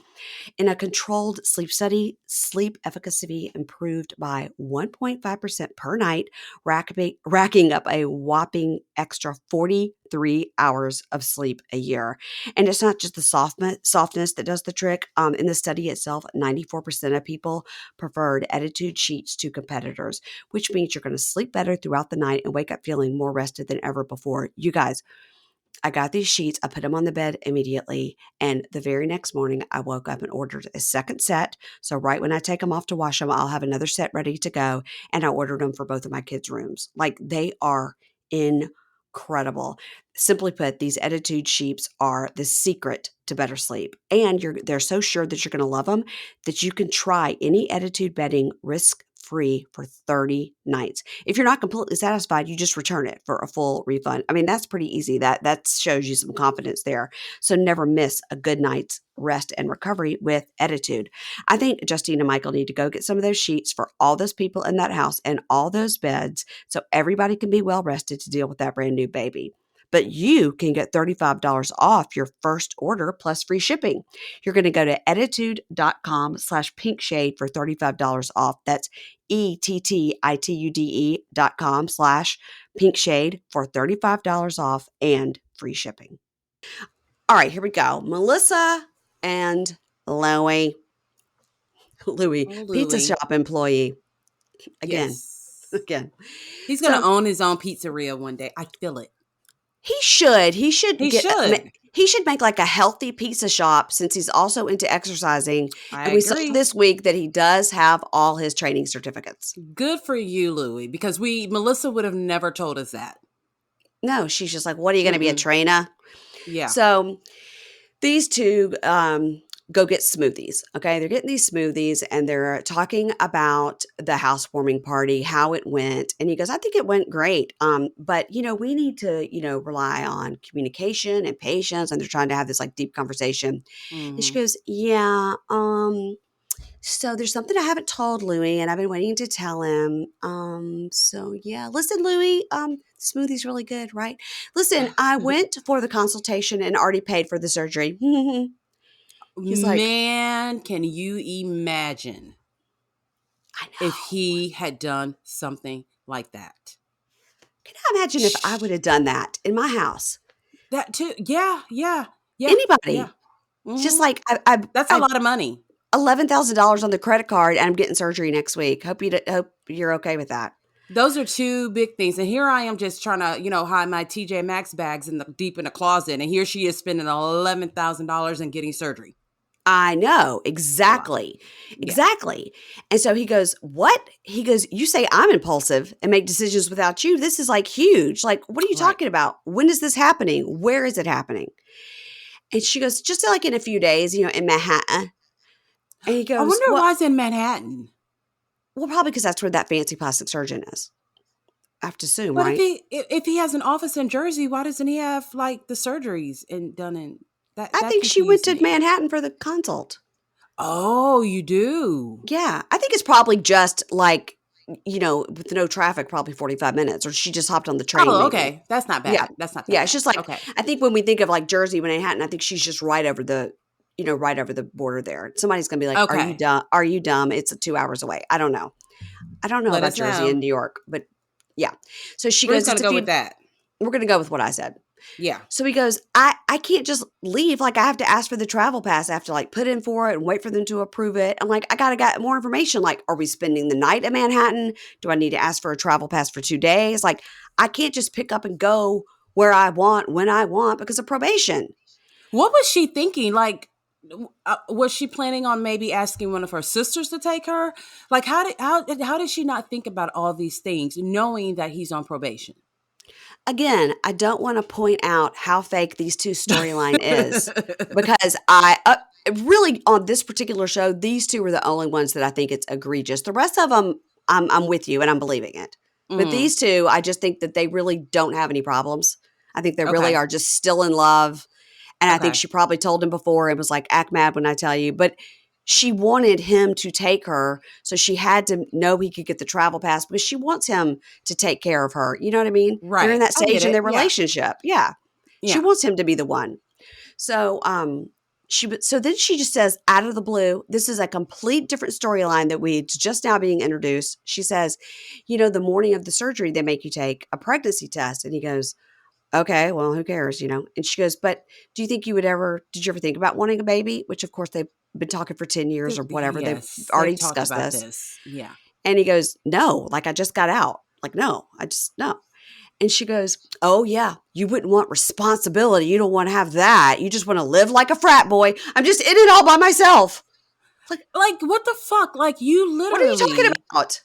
S1: In a controlled sleep study, sleep efficacy improved by 1.5% per night, racking up a whopping extra 43 hours of sleep a year. And it's not just the softness that does the trick. In the study itself, 94% of people preferred Attitude sheets to competitors, which means you're going to sleep better throughout the night and wake up feeling more rested than ever before. You guys, I got these sheets. I put them on the bed immediately. And the very next morning, I woke up and ordered a second set. So right when I take them off to wash them, I'll have another set ready to go. And I ordered them for both of my kids' rooms. Like they are incredible. Simply put, these Attitude sheets are the secret to better sleep. And they're so sure that you're going to love them that you can try any Attitude bedding risk-free free for 30 nights. If you're not completely satisfied, you just return it for a full refund. I mean, that's pretty easy. That shows you some confidence there. So never miss a good night's rest and recovery with Ettitude. I think Justine and Michael need to go get some of those sheets for all those people in that house and all those beds so everybody can be well rested to deal with that brand new baby. But you can get $35 off your first order plus free shipping. You're going to go to ettitude.com/pinkshade for $35 off. That's ettitude.com/pinkshade for $35 off and free shipping. All right, here we go. Melissa and Louie. Louie, pizza shop employee. Again.
S2: He's going to own his own pizzeria one day. I feel it.
S1: He should. He should make like a healthy pizza shop since he's also into exercising. And we saw this week that he does have all his training certificates.
S2: Good for you, Louie, because Melissa would have never told us that.
S1: No, she's just like, what are you going to be, a trainer?
S2: Yeah.
S1: So these two go get smoothies. Okay. They're getting these smoothies and they're talking about the housewarming party, how it went. And he goes, I think it went great. But we need to, rely on communication and patience. And they're trying to have this like deep conversation. Mm-hmm. And she goes, yeah. So there's something I haven't told Louie and I've been waiting to tell him. So yeah, listen, Louie, smoothie's really good, right? Listen, I went for the consultation and already paid for the surgery.
S2: He's like, man, can you imagine if he had done something like that?
S1: Can I imagine if I would have done that in my house?
S2: That too. Yeah.
S1: Anybody.
S2: Yeah. Mm-hmm.
S1: Just like,
S2: that's a lot of money.
S1: $11,000 on the credit card and I'm getting surgery next week. Hope you're okay with that.
S2: Those are two big things. And here I am just trying to, hide my TJ Maxx bags deep in the closet. And here she is spending $11,000 and getting surgery.
S1: I know. Exactly. Wow. Exactly. Yeah. And so he goes, what? He goes, you say I'm impulsive and make decisions without you. This is like huge. Like, what are you talking about? When is this happening? Where is it happening? And she goes, just like in a few days, in Manhattan. And he goes,
S2: I wonder why it's in Manhattan.
S1: Well, probably because that's where that fancy plastic surgeon is. I have to assume,
S2: but
S1: right?
S2: If he has an office in Jersey, why doesn't he have like the surgeries done in that?
S1: I think she went to Manhattan for the consult.
S2: Oh, you do?
S1: Yeah. I think it's probably just like, with no traffic, probably 45 minutes, or she just hopped on the train.
S2: Oh, okay. Maybe. That's not bad.
S1: Yeah.
S2: That's not that
S1: Yeah.
S2: bad.
S1: It's just like, okay. I think when we think of like Jersey, Manhattan, I think she's just right over the border there. Somebody's going to be like, okay. Are you dumb? Are you dumb? It's 2 hours away. I don't know. About Jersey and New York, but yeah. So we're
S2: going to go with that.
S1: We're going to go with what I said.
S2: Yeah.
S1: So he goes, I can't just leave. Like I have to ask for the travel pass. I have to like put in for it and wait for them to approve it. I'm like, I got to get more information. Like, are we spending the night in Manhattan? Do I need to ask for a travel pass for 2 days? Like, I can't just pick up and go where I want, when I want because of probation.
S2: What was she thinking? Like, was she planning on maybe asking one of her sisters to take her? Like, how did she not think about all these things, knowing that he's on probation?
S1: Again, I don't want to point out how fake these two storyline is because I really on this particular show, these two are the only ones that I think it's egregious. The rest of them, I'm with you and I'm believing it. But these two, I just think that they really don't have any problems. I think they really are just still in love. And I think she probably told him before, it was like, act mad when I tell you. But she wanted him to take her. So she had to know he could get the travel pass because she wants him to take care of her. You know what I mean?
S2: Right.
S1: They're in that stage in their relationship. Yeah. She wants him to be the one. So so then she just says, out of the blue, this is a complete different storyline that it's just now being introduced. She says, the morning of the surgery, they make you take a pregnancy test. And he goes, okay, well, who cares, And she goes, but do you think did you ever think about wanting a baby? Which, of course, they've been talking for 10 years or whatever. They've already discussed this.
S2: Yeah.
S1: And he goes, no, like I just got out. Like, no. And she goes, oh, yeah, you wouldn't want responsibility. You don't want to have that. You just want to live like a frat boy. I'm just in it all by myself.
S2: Like what the fuck? Like, you literally.
S1: What are you talking about?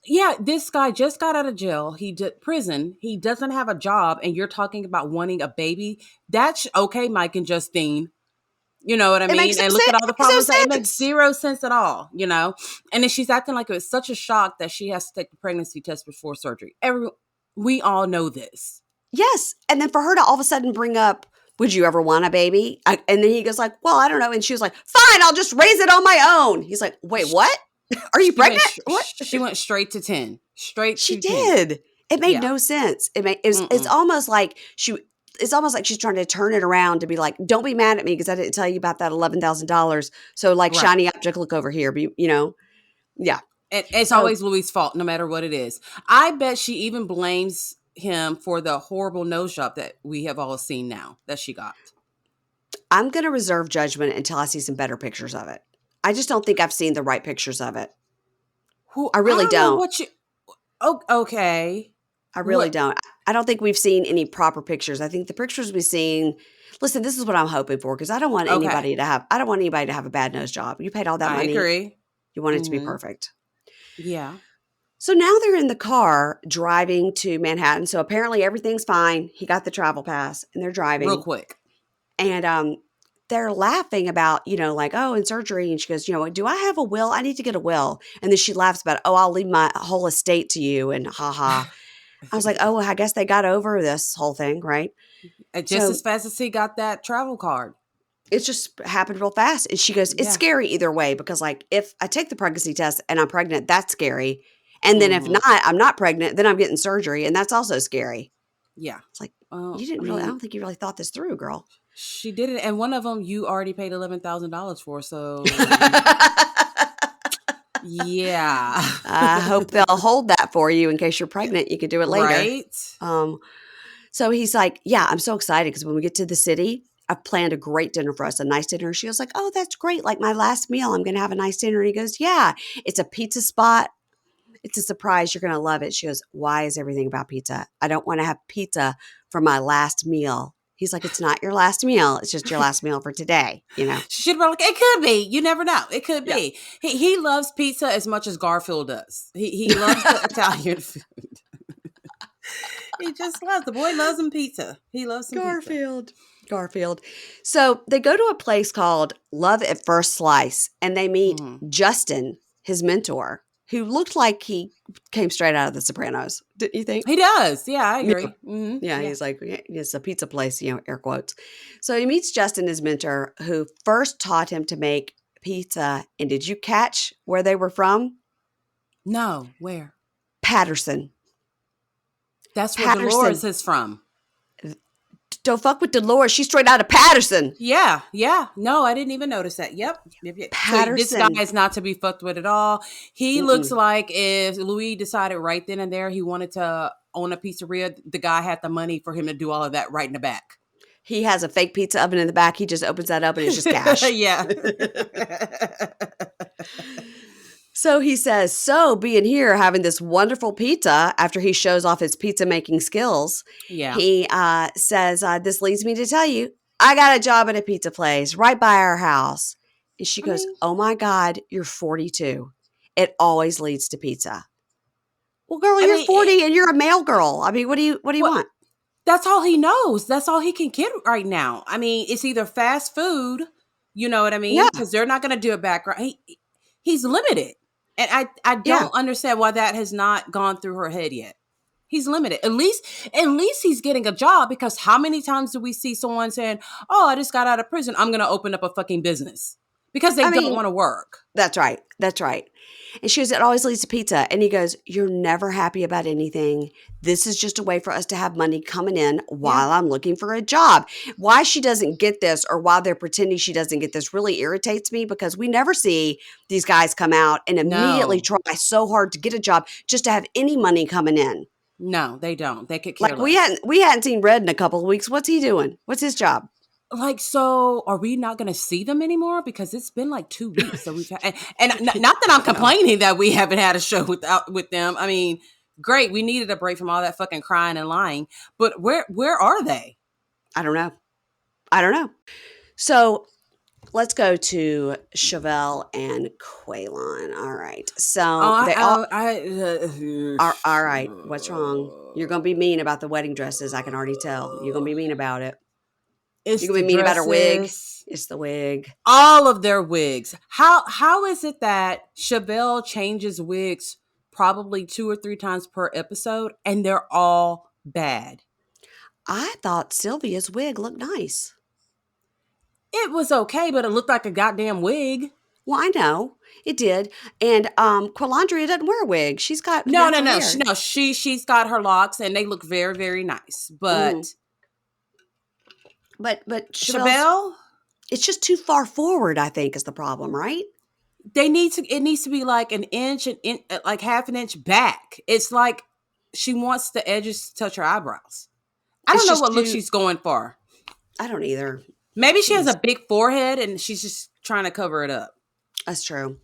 S2: Yeah, this guy just got out of jail. He did prison. He doesn't have a job, and you're talking about wanting a baby. That's okay, Mike and Justine. You know what I mean? And look at all the problems. It makes zero sense at all, you know? And then she's acting like it was such a shock that she has to take the pregnancy test before surgery. We all know this.
S1: Yes. And then for her to all of a sudden bring up, would you ever want a baby? And then he goes like, well, I don't know. And she was like, fine, I'll just raise it on my own. He's like, wait, what? Are you pregnant? What?
S2: She went straight to 10.
S1: She did. It made no sense. It's almost like it's almost like she's trying to turn it around to be like, don't be mad at me because I didn't tell you about that $11,000. So like shiny object, look over here. But, you know, yeah.
S2: And it's always Louie's fault, no matter what it is. I bet she even blames him for the horrible nose job that we have all seen now that she got.
S1: I'm going to reserve judgment until I see some better pictures of it. I just don't think I've seen the right pictures of it. I really don't.
S2: Okay.
S1: I really don't. I don't think we've seen any proper pictures. I think the pictures we've seen. Listen, this is what I'm hoping for because I don't want anybody to have. I don't want anybody to have a bad nose job. You paid all that money.
S2: I agree.
S1: You want it to be perfect.
S2: Yeah.
S1: So now they're in the car driving to Manhattan. So apparently everything's fine. He got the travel pass, and they're driving
S2: real quick.
S1: And they're laughing about, you know, like, oh, in surgery. And she goes, you know, do I have a will? I need to get a will. And then she laughs about, oh, I'll leave my whole estate to you. And ha. I was like, oh, I guess they got over this whole thing, right?
S2: Just as fast as he got that travel card.
S1: It just happened real fast. And she goes, it's scary either way because, like, if I take the pregnancy test and I'm pregnant, that's scary. And then if not, I'm not pregnant, then I'm getting surgery. And that's also scary.
S2: Yeah.
S1: It's like, you didn't really, I don't think you really thought this through, girl.
S2: She did it. And one of them you already paid $11,000 for. So, yeah.
S1: I hope they'll hold that for you in case you're pregnant. You could do it later.
S2: Right.
S1: So he's like, yeah, I'm so excited because when we get to the city, I've planned a great dinner for us, a nice dinner. She was like, oh, that's great. Like my last meal, I'm going to have a nice dinner. And he goes, yeah, it's a pizza spot. It's a surprise. You're going to love it. She goes, why is everything about pizza? I don't want to have pizza for my last meal. He's like, it's not your last meal. It's just your last meal for today, you know?
S2: She should be like, it could be. You never know. It could be. He loves pizza as much as Garfield does. He loves the Italian food. He just loves, the boy loves some pizza. He loves some
S1: Garfield. So they go to a place called Love at First Slice, and they meet Justin, his mentor, who looked like he came straight out of The Sopranos. Didn't you think?
S2: He does. Yeah, I agree.
S1: Yeah, he's like, it's a pizza place, you know, air quotes. So he meets Justin, his mentor, who first taught him to make pizza. And did you catch where they were from?
S2: No, where?
S1: Patterson.
S2: That's where Dolores is from.
S1: Don't fuck with Dolores. She's straight out of Patterson.
S2: Yeah. No, I didn't even notice that. Yep.
S1: Patterson.
S2: So this guy is not to be fucked with at all. He looks like if Louie decided right then and there he wanted to own a pizzeria, the guy had the money for him to do all of that right in the back.
S1: He has a fake pizza oven in the back. He just opens that up and it's just cash.
S2: Yeah.
S1: So he says, so being here, having this wonderful pizza after he shows off his pizza making skills, he says, this leads me to tell you, I got a job at a pizza place right by our house. And she goes, oh my God, you're 42. It always leads to pizza. Well, girl, you're 40 and you're a male girl. I mean, what do you want?
S2: That's all he knows. That's all he can get right now. I mean, it's either fast food, you know what I mean? Because they're not going to do a background. He's limited. And I don't understand why that has not gone through her head yet. He's limited. At least he's getting a job, because how many times do we see someone saying, oh, I just got out of prison, I'm going to open up a fucking business? Because they don't want to work.
S1: That's right. And she goes, it always leads to pizza. And he goes, you're never happy about anything. This is just a way for us to have money coming in while I'm looking for a job. Why she doesn't get this, or why they're pretending she doesn't get this, really irritates me, because we never see these guys come out and immediately try so hard to get a job just to have any money coming in.
S2: No, they don't. They could care less.
S1: We hadn't seen Red in a couple of weeks. What's he doing? What's his job?
S2: Like, so are we not going to see them anymore? Because it's been like 2 weeks. So we've had, and not that I'm complaining that we haven't had a show with them. I mean, great. We needed a break from all that fucking crying and lying. But where are they?
S1: I don't know. So let's go to Shavel and Quaylon. All right. So all right. What's wrong? You're going to be mean about the wedding dresses. I can already tell. You're going to be mean about it.
S2: It's
S1: You
S2: the
S1: gonna be mean about her wig?
S2: dresses.
S1: It's the wig.
S2: All of their wigs. How is it that Shavel changes wigs probably 2 or 3 times per episode and they're all bad?
S1: I thought Sylvia's wig looked nice.
S2: It was okay, but it looked like a goddamn wig.
S1: Well, I know it did, and Quilandria doesn't wear a wig. She's got natural hair.
S2: She's got her locks and they look very, very nice. But
S1: Shavel's,
S2: Shavel,
S1: it's just too far forward, I think, is the problem, right?
S2: it needs to be like an inch and like half an inch back. It's like she wants the edges to touch her eyebrows. I don't know what look she's going for.
S1: I don't either.
S2: Maybe she has a big forehead and she's just trying to cover it up.
S1: That's true.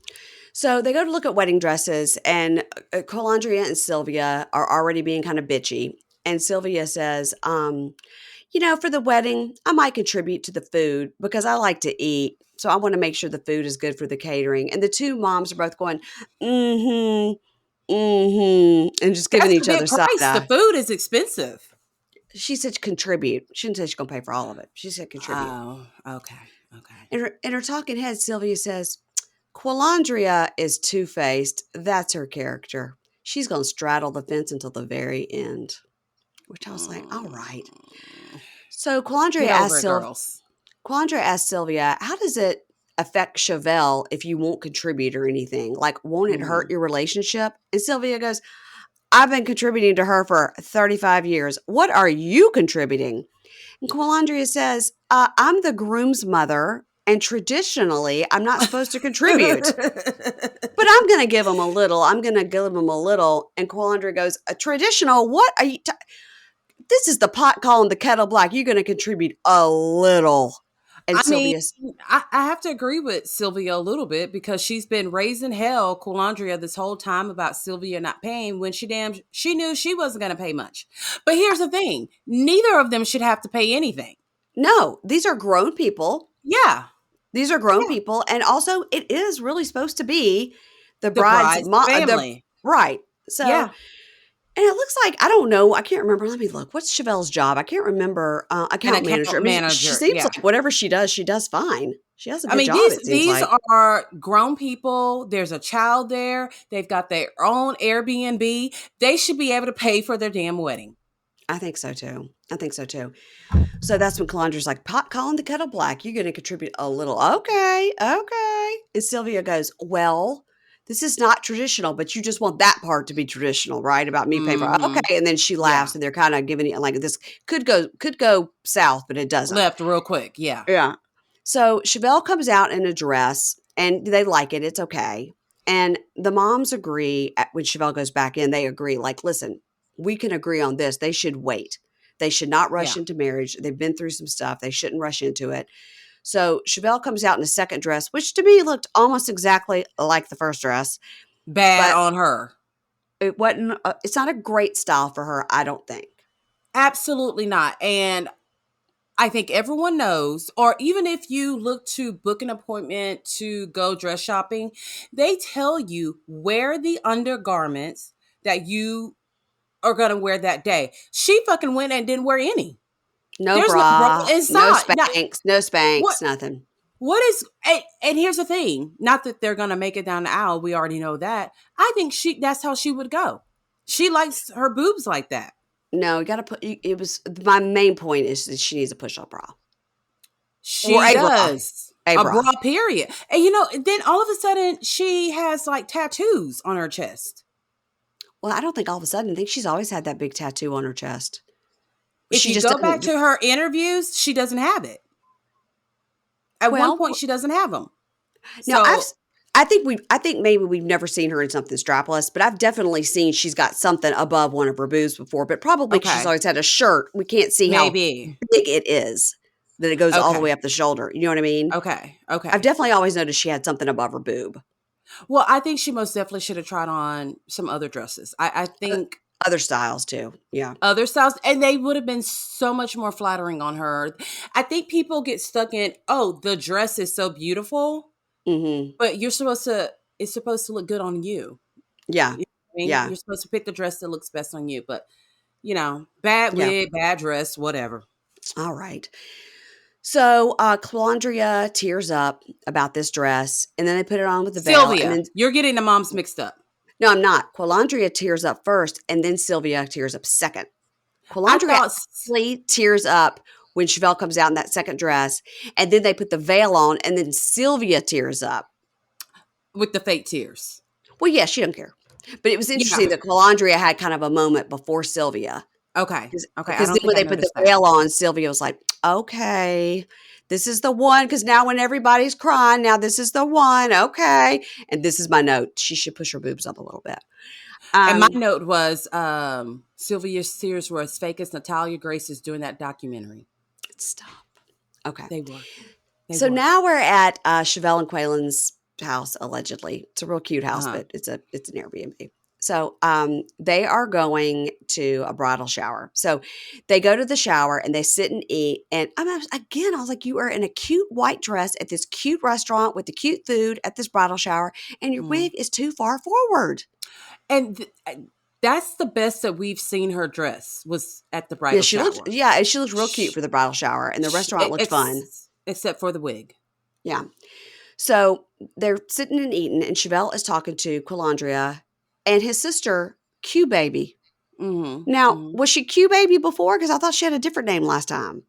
S1: So they go to look at wedding dresses, and Quilandria and Sylvia are already being kind of bitchy. And Sylvia says, for the wedding, I might contribute to the food because I like to eat. So I want to make sure the food is good for the catering. And the two moms are both going, and just giving each other side eye.
S2: The food is expensive.
S1: She said contribute. She didn't say she's going to pay for all of it. She said contribute.
S2: Oh, okay.
S1: In her talking head, Sylvia says, Quilandria is two-faced. That's her character. She's going to straddle the fence until the very end. Which I was like, all right. So Quilandria asked Sylvia, how does it affect Shavel if you won't contribute or anything? Like, won't it hurt your relationship? And Sylvia goes, I've been contributing to her for 35 years. What are you contributing? And Quilandria says, I'm the groom's mother, and traditionally, I'm not supposed to contribute. But I'm going to give him a little. And Quilandria goes, a traditional? What are you this is the pot calling the kettle black. You're going to contribute a little. And
S2: I have to agree with Sylvia a little bit because she's been raising hell, Quilandria, this whole time about Sylvia not paying when she knew she wasn't going to pay much. But here's the thing. Neither of them should have to pay anything.
S1: No, these are grown people.
S2: Yeah.
S1: These are grown people. And also, it is really supposed to be the bride's
S2: family.
S1: Right. So,
S2: yeah.
S1: And it looks like, I don't know, I can't remember. Let me look. What's Shavel's job? I can't remember. Account manager. She seems like whatever she does fine. She has a good job,
S2: these are grown people. There's a child there. They've got their own Airbnb. They should be able to pay for their damn wedding.
S1: I think so too. So that's when Quilandria's like, pot calling the kettle black. You're going to contribute a little. Okay. And Sylvia goes, well, this is not traditional, but you just want that part to be traditional, right? About me paying for okay. And then she laughs and they're kind of giving it like this could go south, but it doesn't.
S2: Left real quick. Yeah.
S1: Yeah. So Shavel comes out in a dress and they like it. It's okay. And the moms agree when Shavel goes back in, they agree like, listen, we can agree on this. They should wait. They should not rush into marriage. They've been through some stuff. They shouldn't rush into it. So Shavel comes out in a second dress, which to me looked almost exactly like the first dress.
S2: Bad on her.
S1: It wasn't. It's not a great style for her, I don't think.
S2: Absolutely not. And I think everyone knows, or even if you look to book an appointment to go dress shopping, they tell you wear the undergarments that you are going to wear that day. She fucking went and didn't wear any.
S1: No bra, no Spanx, nothing.
S2: What is, and here's the thing, not that they're going to make it down the aisle. We already know that. I think that's how she would go. She likes her boobs like that.
S1: No, you got to my main point is that she needs a push-up bra.
S2: She does. A bra, period. And then all of a sudden she has like tattoos on her chest.
S1: Well, I don't think all of a sudden. I think she's always had that big tattoo on her chest.
S2: If you go back to her interviews, she doesn't have it. At one point, she doesn't have them.
S1: No, I think maybe we've never seen her in something strapless, but I've definitely seen she's got something above one of her boobs before. But probably she's always had a shirt. We can't see how big it is, that it goes all the way up the shoulder. You know what I mean?
S2: Okay.
S1: I've definitely always noticed she had something above her boob.
S2: Well, I think she most definitely should have tried on some other dresses. I think
S1: other styles too. Yeah.
S2: Other styles. And they would have been so much more flattering on her. I think people get stuck in, the dress is so beautiful.
S1: Mm-hmm.
S2: But it's supposed to look good on you.
S1: Yeah.
S2: You know what I mean? Yeah. You're supposed to pick the dress that looks best on you. But, bad wig, bad dress, whatever.
S1: All right. So, Calandria tears up about this dress, and then they put it on with the veil, and
S2: Sylvia,
S1: then
S2: you're getting the moms mixed up.
S1: no, I'm not. Calandria tears up first, and then Sylvia tears up second.
S2: I
S1: Calandria
S2: thought
S1: actually tears up when Shavel comes out in that second dress, and then they put the veil on, and then Sylvia tears up.
S2: with the fake tears.
S1: Well, yeah, she don't care. But it was
S2: Yeah.
S1: interesting that Calandria had kind of a moment before Sylvia.
S2: Okay. Okay. I
S1: Because then
S2: don't think
S1: when
S2: I
S1: they put the
S2: noticed that.
S1: veil on, Sylvia was like, okay, this is the one. Because now when everybody's crying, now this is the one. Okay. And this is my note. She should push her boobs up a little bit.
S2: And my note was Sylvia's tears were as fake as Natalia Grace is doing that documentary.
S1: Stop. Okay.
S2: They were.
S1: So now we're at Shavel and Quaylen's house, allegedly. It's a real cute house, but it's an Airbnb. So they are going to a bridal shower. So they go to the shower and they sit and eat. And I was like, you are in a cute white dress at this cute restaurant with the cute food at this bridal shower, and your wig is too far forward.
S2: And that's the best that we've seen her dress was at the bridal shower.
S1: She looked real cute for the bridal shower, and the restaurant looked fun.
S2: Except for the wig.
S1: Yeah. So they're sitting and eating, and Shavel is talking to Calandria and his sister, Q Baby. Now, was she Q Baby before? Because I thought she had a different name last time.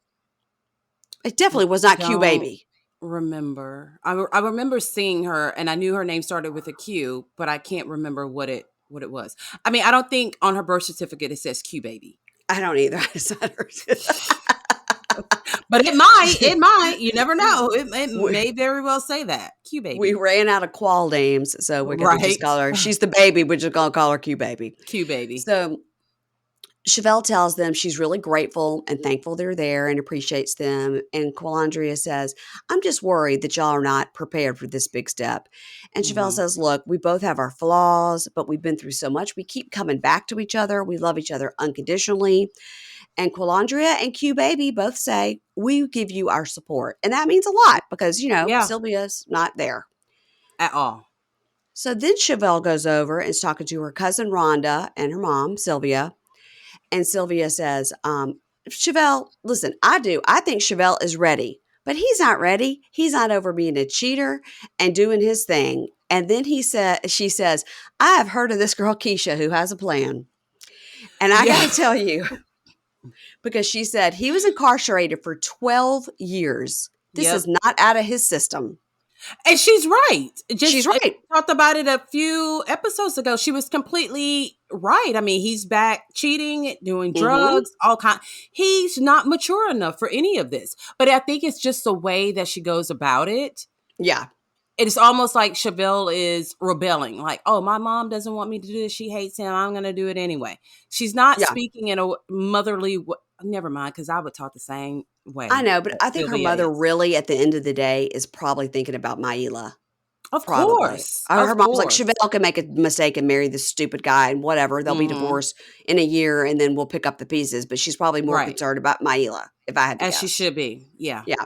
S1: It definitely was not Q Baby.
S2: Remember. I remember seeing her, and I knew her name started with a Q, but I can't remember what it was. I mean, I don't think on her birth certificate it says Q Baby.
S1: I don't either.
S2: But it might. You never know. It may very well say that. Q Baby.
S1: We ran out of qual names, so we're going to just call her, she's the baby, we're just going to call her Q Baby.
S2: Q Baby.
S1: So Shavel tells them she's really grateful and thankful they're there and appreciates them. And Calandria says, I'm just worried that y'all are not prepared for this big step. And Shavel says, look, we both have our flaws, but we've been through so much. We keep coming back to each other. We love each other unconditionally. And Calandria and Q Baby both say, we give you our support. And that means a lot because, Sylvia's not there.
S2: At all.
S1: So then Shavel goes over and is talking to her cousin Rhonda and her mom, Sylvia. And Sylvia says, Shavel, listen, I think Shavel is ready, but he's not ready. He's not over being a cheater and doing his thing. And then she says, I have heard of this girl, Keisha, who has a plan. And I got to tell you, because she said he was incarcerated for 12 years. This is not out of his system.
S2: And she's right.
S1: She's right.
S2: We talked about it a few episodes ago. She was completely right. I mean, he's back cheating, doing drugs, all kind. He's not mature enough for any of this. But I think it's just the way that she goes about it.
S1: Yeah.
S2: It's almost like Shavel is rebelling. Like, oh, my mom doesn't want me to do this. She hates him. I'm going to do it anyway. She's not speaking in a motherly way. Never mind, because I would talk the same way.
S1: I know, but I think her mother really, at the end of the day, is probably thinking about Maila.
S2: Of course.
S1: Her mom's like, Shavel can make a mistake and marry this stupid guy and whatever. They'll be divorced in a year and then we'll pick up the pieces. But she's probably more concerned about Maila, if I had to guess.
S2: As she should be. Yeah.
S1: Yeah.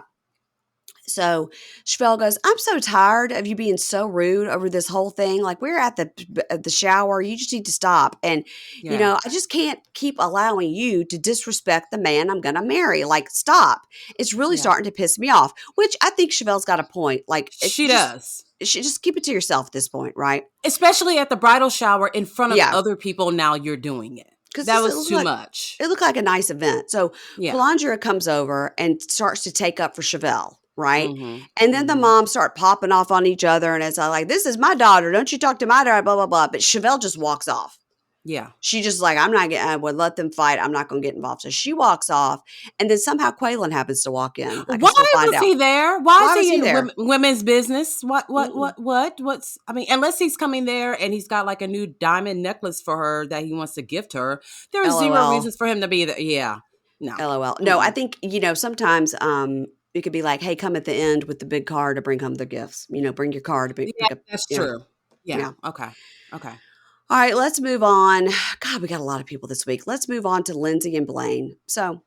S1: So Shavel goes, I'm so tired of you being so rude over this whole thing. Like, we're at the shower. You just need to stop. And, I just can't keep allowing you to disrespect the man I'm going to marry. Like, stop. It's really starting to piss me off, which I think Shavel's got a point. Like,
S2: she does.
S1: She just keep it to yourself at this point, right?
S2: Especially at the bridal shower in front of other people. Now you're doing it. That was too much.
S1: It looked like a nice event. So Calandria comes over and starts to take up for Shavel. Right. And then the moms start popping off on each other. And it's like, this is my daughter. Don't you talk to my daughter, blah, blah, blah. But Shavel just walks off.
S2: Yeah.
S1: She just like, I would let them fight. I'm not going to get involved. So she walks off. And then somehow Quaylen happens to walk in.
S2: Why was he there? Why is he in there? Women's business? What's, I mean, unless he's coming there and he's got like a new diamond necklace for her that he wants to gift her. There are zero reasons for him to be there. Yeah. No.
S1: LOL. No, I think, sometimes, it could be like, hey, come at the end with the big car to bring home the gifts. Bring your car to pick up.
S2: That's true. Yeah. Okay.
S1: All right, let's move on. God, we got a lot of people this week. Let's move on to Lindsey and Blaine. So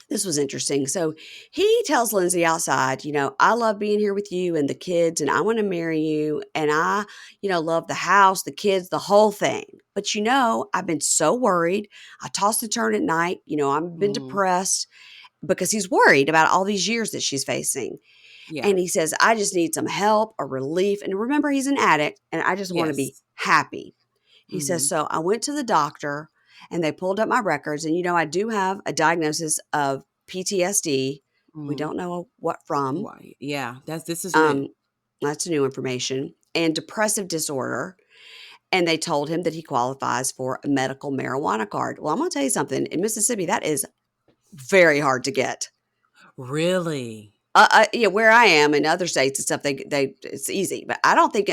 S1: this was interesting. So he tells Lindsey outside, I love being here with you and the kids, and I want to marry you. And I, love the house, the kids, the whole thing. But, I've been so worried. I toss and turn at night. I've been depressed. because he's worried about all these years that she's facing.
S2: Yeah.
S1: And he says, I just need some help or relief. And remember, he's an addict, and I just want to be happy. He says, so I went to the doctor, and they pulled up my records. And, I do have a diagnosis of PTSD. We don't know what from.
S2: Why? Yeah, this is new.
S1: That's new information. And depressive disorder. And they told him that he qualifies for a medical marijuana card. Well, I'm going to tell you something. In Mississippi, that is very hard to get.
S2: Really?
S1: Yeah, where I am in other states and stuff, it's easy. But I don't think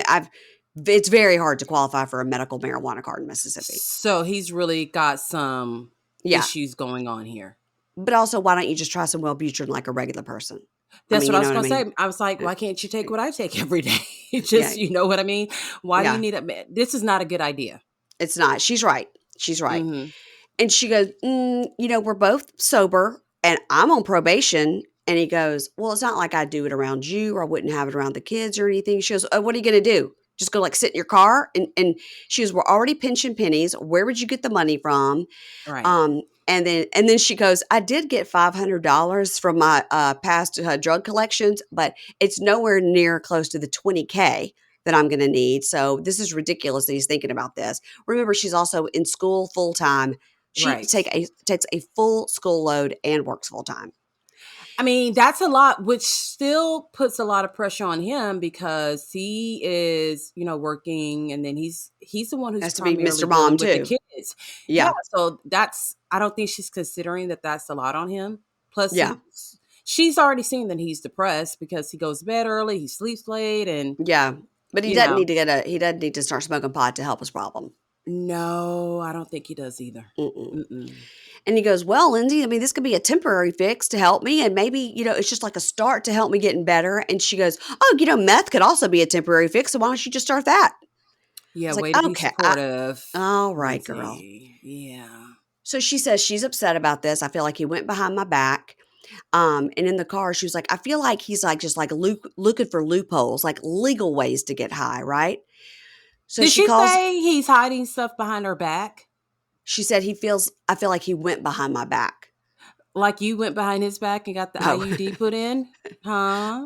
S1: it's very hard to qualify for a medical marijuana card in Mississippi.
S2: So he's really got some issues going on here.
S1: But also, why don't you just try some Wellbutrin like a regular person?
S2: That's what I was going to say. I was like, why can't you take what I take every day? You know what I mean? Why do you need this is not a good idea.
S1: It's not. She's right. Mm-hmm. And she goes, we're both sober and I'm on probation. And he goes, well, it's not like I do it around you or I wouldn't have it around the kids or anything. She goes, what are you going to do? Just go sit in your car? And she goes, we're already pinching pennies. Where would you get the money from?
S2: Right.
S1: And then she goes, I did get $500 from my past drug collections, but it's nowhere near close to the $20K that I'm going to need. So this is ridiculous that he's thinking about this. Remember, she's also in school full time. She takes a full school load and works full time.
S2: I mean, that's a lot, which still puts a lot of pressure on him because he is, working, and then he's the one who's
S1: has to be Mr. Mom too.
S2: With the kids. Yeah. So I don't think she's considering that that's a lot on him. Plus, she's already seen that he's depressed because he goes to bed early, he sleeps late, and
S1: but he doesn't need to start smoking pot to help his problem.
S2: No, I don't think he does either. Mm-mm.
S1: And he goes, well, Lindsey, I mean, this could be a temporary fix to help me. And maybe, it's just like a start to help me getting better. And she goes, oh, meth could also be a temporary fix. So why don't you just start that?
S2: Yeah, way to be supportive.
S1: All right, Lindsey. Girl.
S2: Yeah.
S1: So she says she's upset about this. I feel like he went behind my back. And in the car, she was like, I feel like he's just looking for loopholes, like legal ways to get high, right? So
S2: Did she say he's hiding stuff behind her back?
S1: She said I feel like he went behind my back.
S2: Like you went behind his back and got the IUD put in? Huh?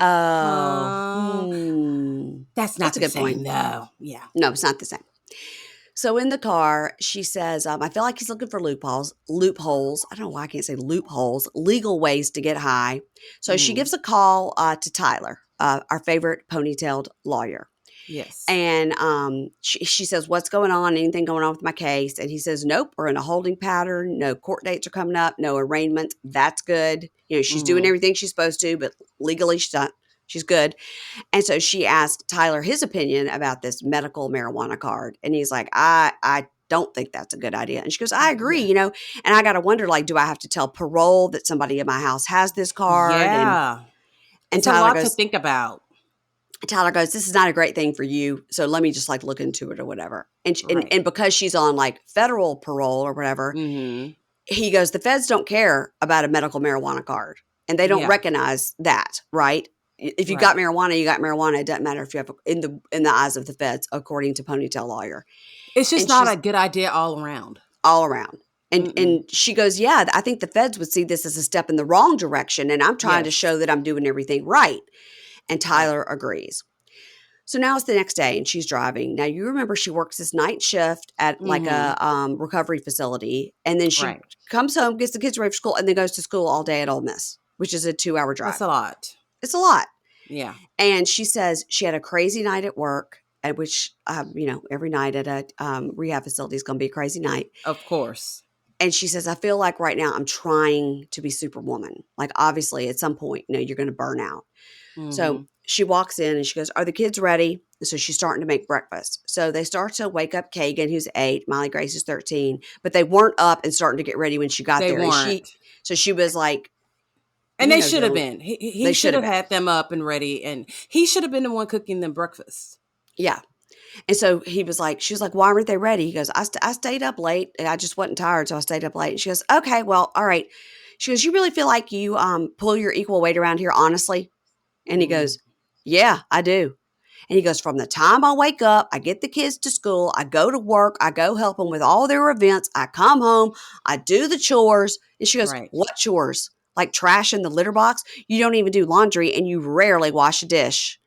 S2: That's not the same. Point. No. Yeah.
S1: No, it's not the same. So in the car, she says, I feel like he's looking for loopholes. I don't know why I can't say loopholes, legal ways to get high. So she gives a call to Tayler, our favorite ponytailed lawyer.
S2: Yes.
S1: And she says, what's going on? Anything going on with my case? And he says, nope, we're in a holding pattern. No court dates are coming up. No arraignment. That's good. She's doing everything she's supposed to, but legally she's good. And so she asked Tayler his opinion about this medical marijuana card. And he's like, I don't think that's a good idea. And she goes, I agree, and I got to wonder, do I have to tell parole that somebody in my house has this card?
S2: Yeah. And it's Tayler a lot to think about.
S1: Tayler goes, this is not a great thing for you. So let me just look into it or whatever. And because she's on federal parole or whatever, he goes, the feds don't care about a medical marijuana card and they don't recognize that, right? If you got marijuana, you got marijuana. It doesn't matter if you have in the eyes of the feds, according to ponytail lawyer.
S2: It's just not a good idea all around.
S1: And she goes, yeah, I think the feds would see this as a step in the wrong direction. And I'm trying to show that I'm doing everything right. And Tayler agrees. So now it's the next day and she's driving. Now you remember she works this night shift at a recovery facility. And then she comes home, gets the kids ready for school, and then goes to school all day at Ole Miss, which is a 2-hour drive.
S2: That's a lot.
S1: It's a lot.
S2: Yeah.
S1: And she says she had a crazy night at work, at which, every night at a rehab facility is going to be a crazy night.
S2: Of course.
S1: And she says, I feel like right now I'm trying to be Superwoman. Obviously, at some point, you're going to burn out. So she walks in and she goes, are the kids ready? And so she's starting to make breakfast. So they start to wake up Kagan, who's 8. Miley Grace is 13. But they weren't up and starting to get ready when she got there.
S2: Weren't.
S1: So she was like.
S2: And they should have been. He should have had them up and ready. And he should have been the one cooking them breakfast.
S1: Yeah. And so she was like, why weren't they ready? He goes, I stayed up late. And I just wasn't tired. So I stayed up late. And she goes, okay, well, all right. She goes, you really feel like you pull your equal weight around here, honestly? And he goes, yeah, I do. And he goes, from the time I wake up, I get the kids to school, I go to work, I go help them with all their events, I come home, I do the chores. And she goes, what chores? like trash in the litter box. You don't even do laundry, and you rarely wash a dish.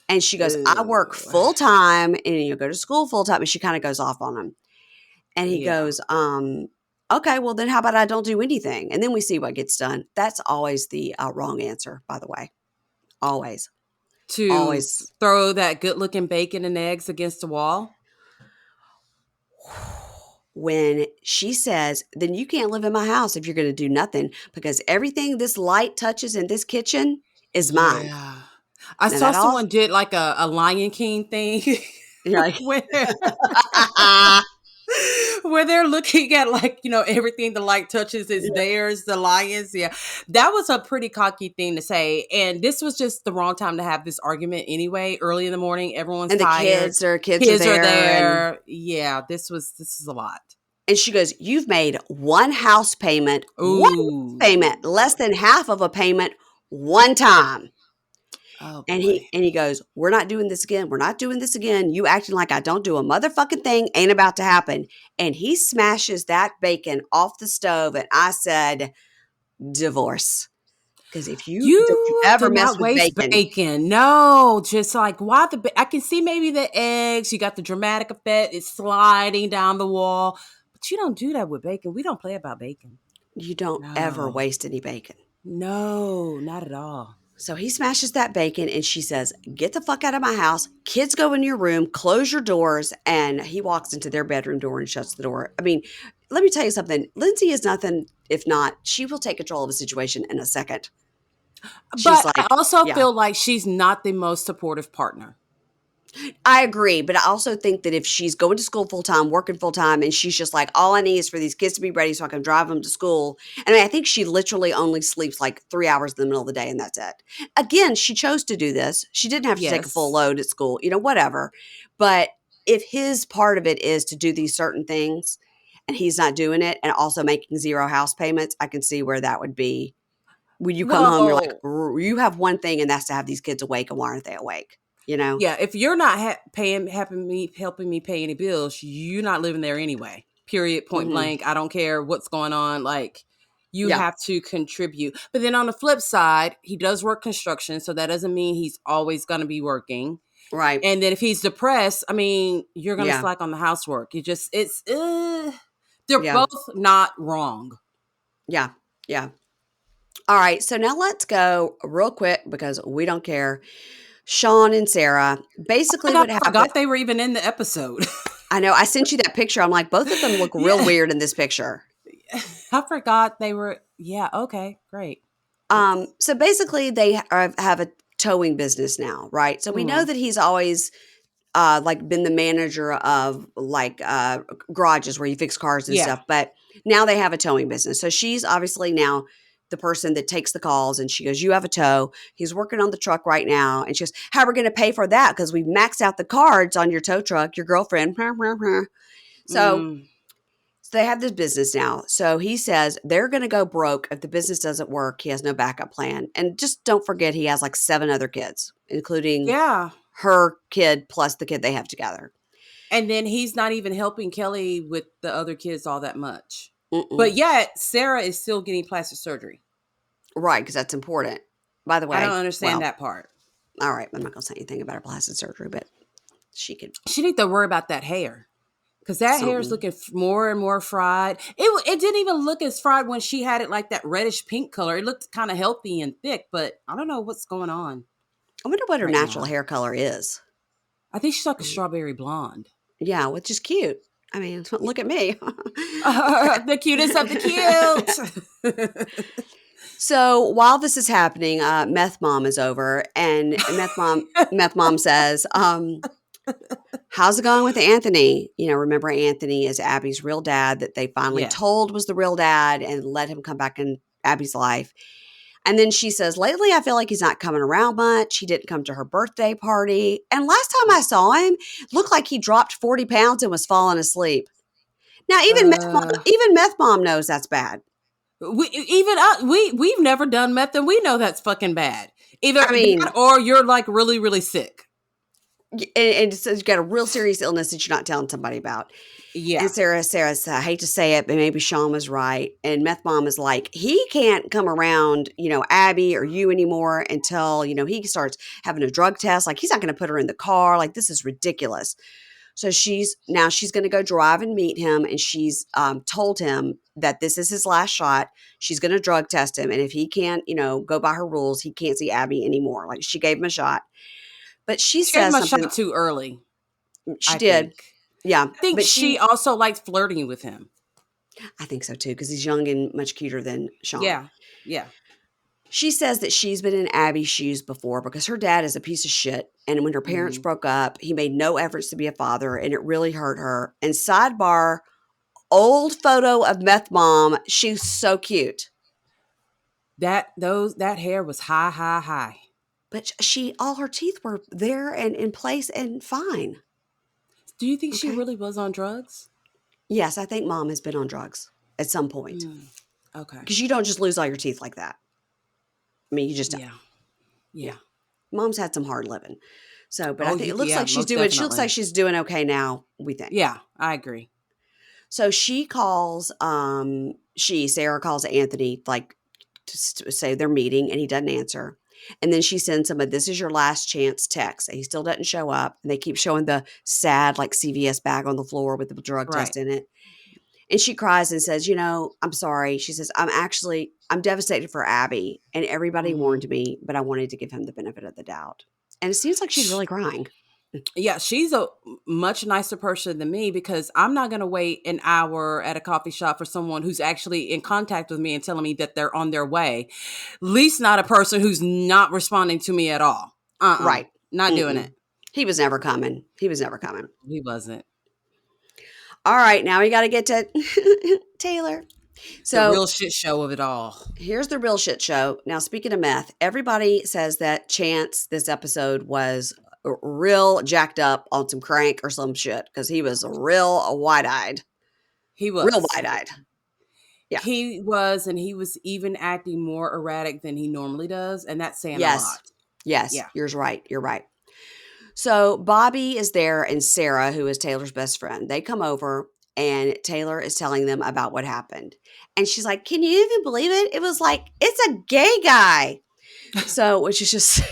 S1: And she goes, I work full time and you go to school full time. And she kind of goes off on him. And he goes, okay, well then how about I don't do anything? And then we see what gets done. That's always the wrong answer, by the way. Always.
S2: Always. Throw that good looking bacon and eggs against the wall.
S1: When she says, then you can't live in my house if you're going to do nothing, because everything this light touches in this kitchen is mine.
S2: I saw someone did like a Lion King thing.
S1: Like,
S2: where they're looking at, like, you know, everything the light touches is theirs, the lions. Yeah. That was a pretty cocky thing to say. And this was just the wrong time to have this argument anyway. Early in the morning, everyone's tired.
S1: And kids are there.
S2: And yeah, this is a lot.
S1: And she goes, you've made one house payment, less than half of a payment one time.
S2: Oh,
S1: and he goes, we're not doing this again. We're not doing this again. You acting like I don't do a motherfucking thing ain't about to happen. And he smashes that bacon off the stove. And I said, divorce. Because if you ever mess with
S2: bacon. No, just like, why I can see maybe the eggs. You got the dramatic effect. It's sliding down the wall. But you don't do that with bacon. We don't play about bacon.
S1: You don't ever waste any bacon.
S2: No, not at all.
S1: So he smashes that bacon and she says, get the fuck out of my house. Kids, go in your room, close your doors. And he walks into their bedroom door and shuts the door. I mean, let me tell you something. Lindsey is nothing if not, she will take control of a situation in a second.
S2: But I also feel like she's not the most supportive partner.
S1: I agree, but I also think that if she's going to school full-time, working full-time, and she's just like, all I need is for these kids to be ready so I can drive them to school. And I think she literally only sleeps like 3 hours in the middle of the day, and that's it. Again, she chose to do this. She didn't have to take a full load at school, whatever. But if his part of it is to do these certain things, and he's not doing it, and also making 0 house payments, I can see where that would be. When you come home, you're like, you have one thing, and that's to have these kids awake, and why aren't they awake?
S2: Yeah, if you're not helping me pay any bills, you're not living there anyway. Period. Point blank. I don't care what's going on. Like, you have to contribute. But then on the flip side, he does work construction, so that doesn't mean he's always going to be working.
S1: Right.
S2: And then if he's depressed, I mean, you're going to slack on the housework. They're both not wrong.
S1: Yeah. Yeah. All right. So now let's go real quick because we don't care. Shawn and Sarah, basically what happened.
S2: I forgot they were even in the episode.
S1: I know. I sent you that picture. I'm like, both of them look real weird in this picture.
S2: I forgot they were. Yeah. Okay. Great.
S1: So basically they have a towing business now, right? So we know that he's always been the manager of garages where you fix cars and stuff. But now they have a towing business. So she's obviously now the person that takes the calls, and she goes, you have a tow. He's working on the truck right now. And she goes, how are we going to pay for that? Because we've maxed out the cards on your tow truck, your girlfriend. So they have this business now. So he says they're going to go broke if the business doesn't work. He has no backup plan. And just don't forget, he has like 7 other kids, including her kid plus the kid they have together.
S2: And then he's not even helping Kelly with the other kids all that much. But yet, Sarah is still getting plastic surgery.
S1: Right, because that's important. By the way,
S2: I don't understand that part.
S1: All right, I'm not going to say anything about her plastic surgery, but she
S2: need to worry about that hair. Because that hair is looking more and more fried. It didn't even look as fried when she had it like that reddish pink color. It looked kind of healthy and thick, but I don't know what's going on.
S1: I wonder what her natural hair color is.
S2: I think she's like a strawberry blonde.
S1: Yeah, which is cute. I mean, look at me.
S2: The cutest of the cute.
S1: So while this is happening, Meth Mom is over, and Meth Mom says, how's it going with Anthony? Remember Anthony is Abby's real dad that they finally told was the real dad and let him come back in Abby's life. And then she says, lately, I feel like he's not coming around much. He didn't come to her birthday party. And last time I saw him, looked like he dropped 40 pounds and was falling asleep. Now, even Meth Mom knows that's bad.
S2: We've never done meth and we know that's fucking bad. Either that or you're like really, really sick.
S1: and so you've got a real serious illness that you're not telling somebody about.
S2: Yeah.
S1: And Sarah says, I hate to say it, but maybe Shawn was right. And Meth Mom is like, he can't come around, Abby or you anymore until, he starts having a drug test. Like, he's not going to put her in the car. Like, this is ridiculous. So she's going to go drive and meet him. And she's told him that this is his last shot. She's going to drug test him. And if he can't, go by her rules, he can't see Abby anymore. Like, she gave him a shot. But she
S2: gave him
S1: says
S2: a shot too early.
S1: She did.
S2: Think.
S1: Yeah.
S2: I think she also likes flirting with him.
S1: I think so too, because he's young and much cuter than Shawn.
S2: Yeah. Yeah.
S1: She says that she's been in Abby's shoes before because her dad is a piece of shit. And when her parents broke up, he made no efforts to be a father, and it really hurt her. And sidebar, old photo of Meth Mom. She's so cute.
S2: That hair was high.
S1: But all her teeth were there and in place and fine.
S2: Do you think she really was on drugs?
S1: Yes, I think Mom has been on drugs at some point.
S2: Okay.
S1: Because you don't just lose all your teeth like that. I mean, you just don't.
S2: Yeah.
S1: Mom's had some hard living. So, but I think it looks like she looks like she's doing okay now, we think.
S2: Yeah, I agree.
S1: So she calls, Sarah calls Anthony, like, to say they're meeting, and he doesn't answer. And then she sends him a "this is your last chance" text. And he still doesn't show up. And they keep showing the sad, like, CVS bag on the floor with the drug test in it. And she cries and says, I'm sorry. She says, I'm devastated for Abby. And everybody warned me, but I wanted to give him the benefit of the doubt. And it seems like she's really crying.
S2: Yeah, she's a much nicer person than me, because I'm not going to wait an hour at a coffee shop for someone who's actually in contact with me and telling me that they're on their way. At least not a person who's not responding to me at all.
S1: Right.
S2: Not doing it.
S1: He was never coming.
S2: He wasn't.
S1: All right, now we got to get to Tayler. So
S2: the real shit show of it all.
S1: Here's the real shit show. Now, speaking of meth, everybody says that Chance this episode was real jacked up on some crank or some shit, because he was real wide-eyed.
S2: He was.
S1: Real wide-eyed. Yeah.
S2: He was, and he was even acting more erratic than he normally does, and that's saying a lot.
S1: Yes, yeah. You're right. So Bobby is there, and Sarah, who is Taylor's best friend, they come over, and Tayler is telling them about what happened. And she's like, can you even believe it? It was like, it's a gay guy. So, which is just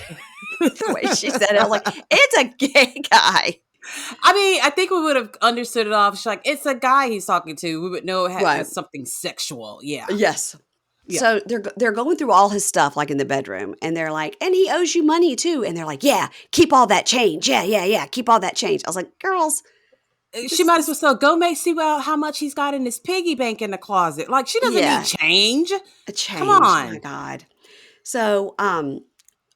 S1: the way she said it. I was like, it's a gay guy.
S2: I mean, I think we would have understood it off. She's like, it's a guy he's talking to. We would know it has something sexual. Yeah.
S1: Yes. Yeah. So they're going through all his stuff, like in the bedroom, and they're like, and he owes you money too. And they're like, yeah, keep all that change. Yeah. Keep all that change. I was like, girls.
S2: She might as well still go see how much he's got in his piggy bank in the closet. Like, she doesn't need change.
S1: A change.
S2: Come on.
S1: Oh my God. So,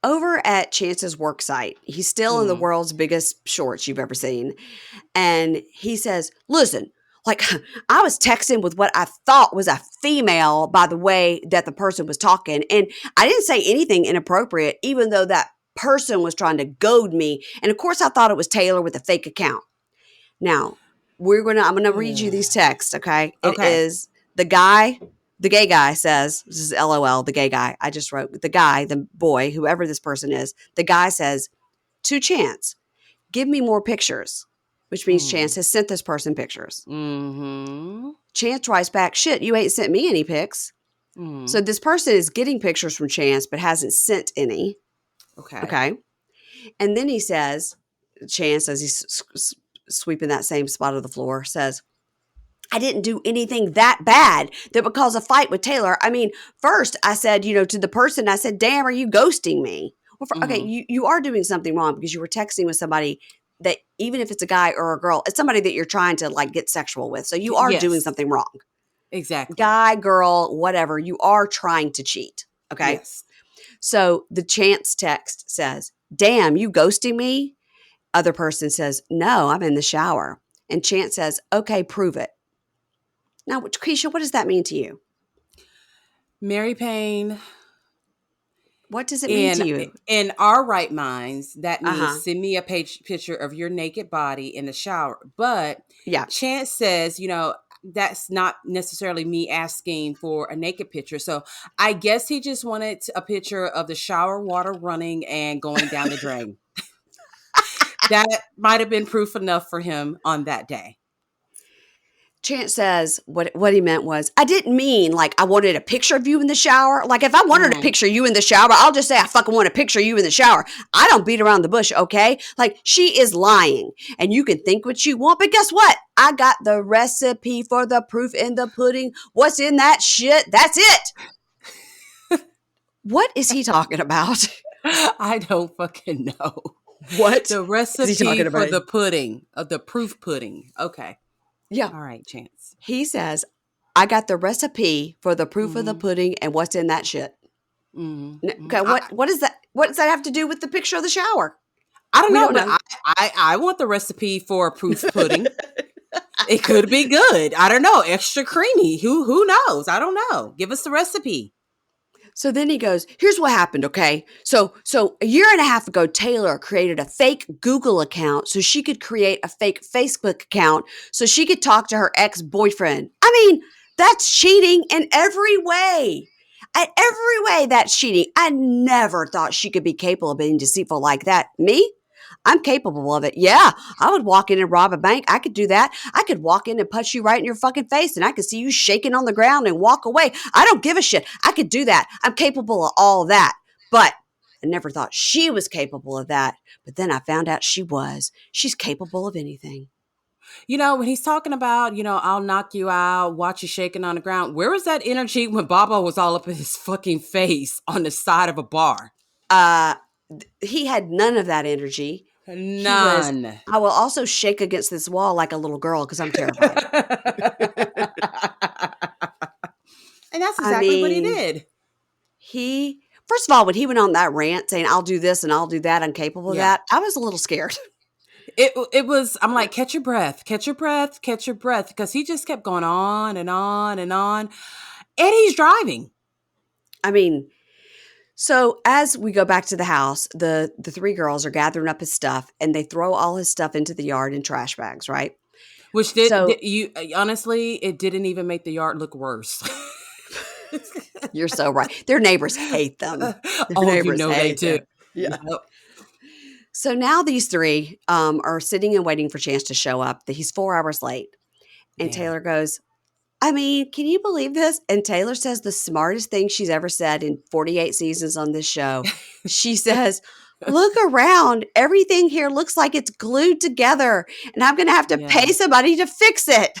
S1: over at Chance's work site, he's still in the world's biggest shorts you've ever seen. And he says, listen, like, I was texting with what I thought was a female by the way that the person was talking. And I didn't say anything inappropriate, even though that person was trying to goad me. And of course, I thought it was Tayler with a fake account. Now, I'm going to read you these texts, okay? It is the gay guy says, this is LOL, the gay guy. I just wrote the guy, the boy, whoever this person is. The guy says to Chance, give me more pictures, which means Chance has sent this person pictures. Chance writes back, shit, you ain't sent me any pics. So this person is getting pictures from Chance, but hasn't sent any. Okay. And then he says, Chance, as he's sweeping that same spot of the floor, says, I didn't do anything that bad that would cause a fight with Tayler. I mean, first I said, to the person, I said, damn, are you ghosting me? Well, okay, you are doing something wrong, because you were texting with somebody that, even if it's a guy or a girl, it's somebody that you're trying to, like, get sexual with. So you are doing something wrong.
S2: Exactly.
S1: Guy, girl, whatever, you are trying to cheat. Okay.
S2: Yes.
S1: So the Chance text says, damn, you ghosting me? Other person says, no, I'm in the shower. And Chance says, okay, prove it. Now, Keisha, what does that mean to you?
S2: Mary Payne.
S1: What does it mean to you?
S2: In our right minds, that means send me a picture of your naked body in the shower. But Chance says, that's not necessarily me asking for a naked picture. So I guess he just wanted a picture of the shower water running and going down the drain. That might have been proof enough for him on that day.
S1: Chance says what he meant was, I didn't mean like I wanted a picture of you in the shower. Like if I wanted a picture of you in the shower, I'll just say I fucking want a picture of you in the shower. I don't beat around the bush, okay? Like she is lying and you can think what you want, but guess what? I got the recipe for the proof in the pudding. What's in that shit? That's it. What is he talking about?
S2: I don't fucking know.
S1: What?
S2: The recipe for the pudding, of the proof pudding. Okay.
S1: Yeah.
S2: All right, Chance.
S1: He says, I got the recipe for the proof of the pudding and what's in that shit. Okay, what does that have to do with the picture of the shower?
S2: I don't know, but I want the recipe for a proof pudding. It could be good. I don't know. Extra creamy. Who knows? I don't know. Give us the recipe.
S1: So then he goes, here's what happened, okay? So a year and a half ago, Tayler created a fake Google account so she could create a fake Facebook account so she could talk to her ex-boyfriend. I mean, that's cheating in every way. In every way, that's cheating. I never thought she could be capable of being deceitful like that. Me? I'm capable of it. Yeah, I would walk in and rob a bank. I could do that. I could walk in and punch you right in your fucking face and I could see you shaking on the ground and walk away. I don't give a shit. I could do that. I'm capable of all that. But I never thought she was capable of that. But then I found out she was. She's capable of anything.
S2: You know, when he's talking about, I'll knock you out, watch you shaking on the ground. Where was that energy when Baba was all up in his fucking face on the side of a bar?
S1: He had none of that energy.
S2: None.
S1: I will also shake against this wall like a little girl because I'm terrified.
S2: And that's exactly what he did.
S1: First of all, when he went on that rant saying, I'll do this and I'll do that, I'm capable of that, I was a little scared.
S2: It was, I'm like, catch your breath, because he just kept going on and on and on. And he's driving.
S1: I mean, so as we go back to the house, the three girls are gathering up his stuff and they throw all his stuff into the yard in trash bags, right?
S2: Which honestly, it didn't even make the yard look worse.
S1: You're so right. Their neighbors hate them.
S2: They do.
S1: Yeah. Yep. So now these three are sitting and waiting for Chance to show up. He's 4 hours late. And Tayler goes, I mean, can you believe this? And Tayler says the smartest thing she's ever said in 48 seasons on this show. She says, look around. Everything here looks like it's glued together. And I'm going to have to pay somebody to fix it.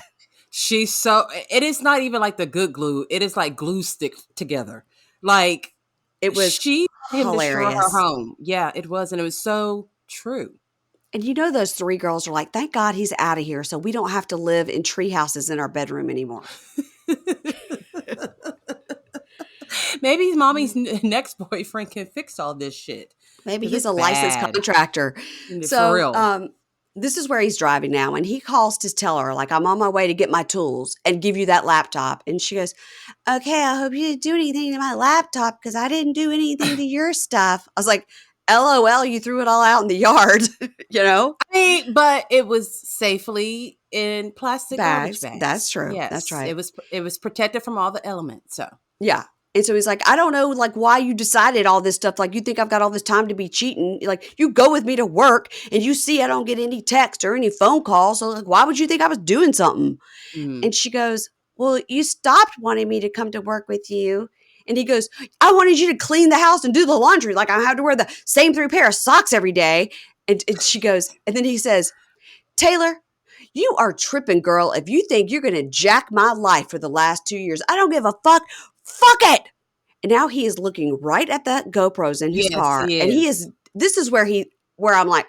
S2: It is not even like the good glue. It is like glue stick together. Like
S1: it was
S2: she
S1: hilarious.
S2: Destroy her home. Yeah, it was. And it was so true.
S1: And those three girls are like, thank God he's out of here so we don't have to live in tree houses in our bedroom anymore.
S2: Maybe mommy's next boyfriend can fix all this shit.
S1: Maybe he's a licensed contractor. So, for real. This is where he's driving now. And he calls to tell her, like, I'm on my way to get my tools and give you that laptop. And she goes, okay, I hope you didn't do anything to my laptop because I didn't do anything to your stuff. I was like, LOL, you threw it all out in the yard, I
S2: mean, but it was safely in plastic garbage bags.
S1: That's true.
S2: Yes,
S1: that's right.
S2: It was protected from all the elements. So
S1: yeah. And so he's like, I don't know, like, why you decided all this stuff. Like, you think I've got all this time to be cheating? Like, you go with me to work and you see I don't get any text or any phone calls. So, like, why would you think I was doing something? Mm. And she goes, well, you stopped wanting me to come to work with you. And he goes, I wanted you to clean the house and do the laundry. Like, I have to wear the same 3 pair of socks every day. And she goes, and then he says, Tayler, you are tripping, girl. If you think you're going to jack my life for the last 2 years, I don't give a fuck. Fuck it. And now he is looking right at the GoPros in his car. And this is where I'm like,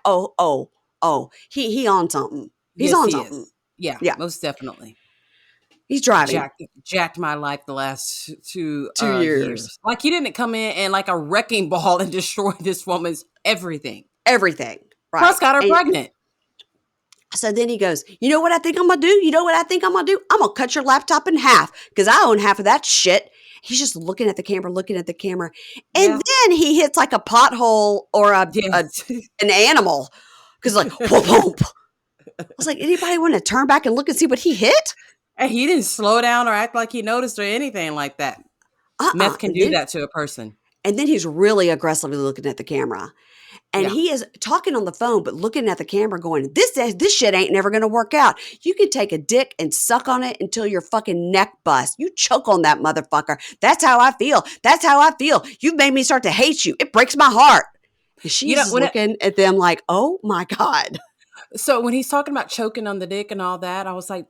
S1: he on something. He's on something.
S2: Yeah, most definitely.
S1: He's driving.
S2: Jacked my life the last two years. Like, he didn't come in and like a wrecking ball and destroy this woman's everything.
S1: Everything. Right.
S2: Plus got her pregnant.
S1: So then he goes, you know what I think I'm going to do? You know what I think I'm going to do? I'm going to cut your laptop in half because I own half of that shit. He's just looking at the camera. And then he hits like a pothole or an animal. Because like, whoop, whoop. I was like, anybody want to turn back and look and see what he hit?
S2: And he didn't slow down or act like he noticed or anything like that. Meth can do that to a person.
S1: And then he's really aggressively looking at the camera. And he is talking on the phone, but looking at the camera going, this shit ain't never going to work out. You can take a dick and suck on it until your fucking neck busts. You choke on that motherfucker. That's how I feel. That's how I feel. You've made me start to hate you. It breaks my heart. And she's just looking at them like, oh my God.
S2: So when he's talking about choking on the dick and all that, I was like,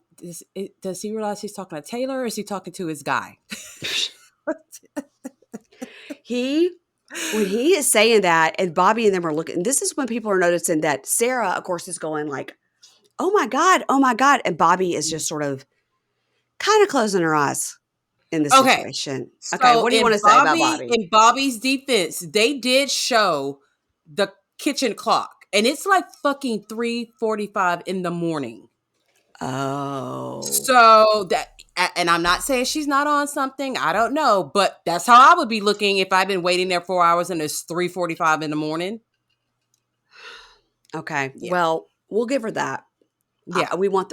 S2: does he realize he's talking to Tayler or is he talking to his guy?
S1: When he is saying that and Bobby and them are looking, this is when people are noticing that Sarah, of course, is going like, oh my God, oh my God. And Bobby is just sort of kind of closing her eyes in this situation. Okay,
S2: so
S1: what do you want to say about Bobby?
S2: In Bobby's defense, they did show the kitchen clock, and it's like fucking 3:45 in the morning.
S1: Oh.
S2: So that, and I'm not saying she's not on something. I don't know, but that's how I would be looking if I've been waiting there 4 hours and it's 3:45 in the morning.
S1: Okay. Yeah. Well, we'll give her that. Yeah. We want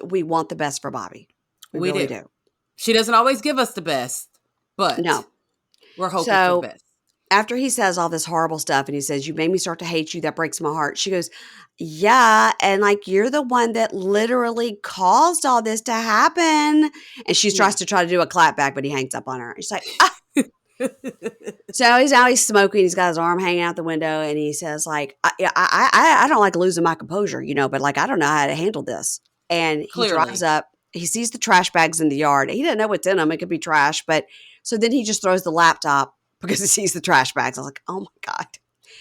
S1: the best for Bobby. We really do.
S2: She doesn't always give us the best, but
S1: no,
S2: we're hoping for the best.
S1: After he says all this horrible stuff and he says, you made me start to hate you. That breaks my heart. She goes, yeah. And like, you're the one that literally caused all this to happen. And she tries to do a clap back, but he hangs up on her. She's like, ah. So he's smoking. He's got his arm hanging out the window. And he says like, I don't like losing my composure, but like, I don't know how to handle this. And he drives up. He sees the trash bags in the yard. He doesn't know what's in them. It could be trash. But so then he just throws the laptop because he sees the trash bags. I was like, oh my God.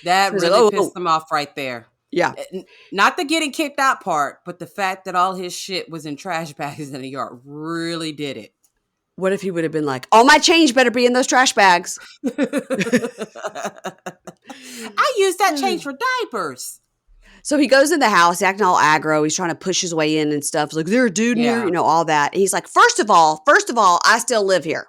S2: That really pissed him off right there.
S1: Yeah.
S2: Not the getting kicked out part, but the fact that all his shit was in trash bags in the yard really did it.
S1: What if he would have been like, all my change better be in those trash bags?
S2: I used that change for diapers.
S1: So he goes in the house, acting all aggro. He's trying to push his way in and stuff. He's like, there's a dude here, all that. And he's like, first of all, I still live here.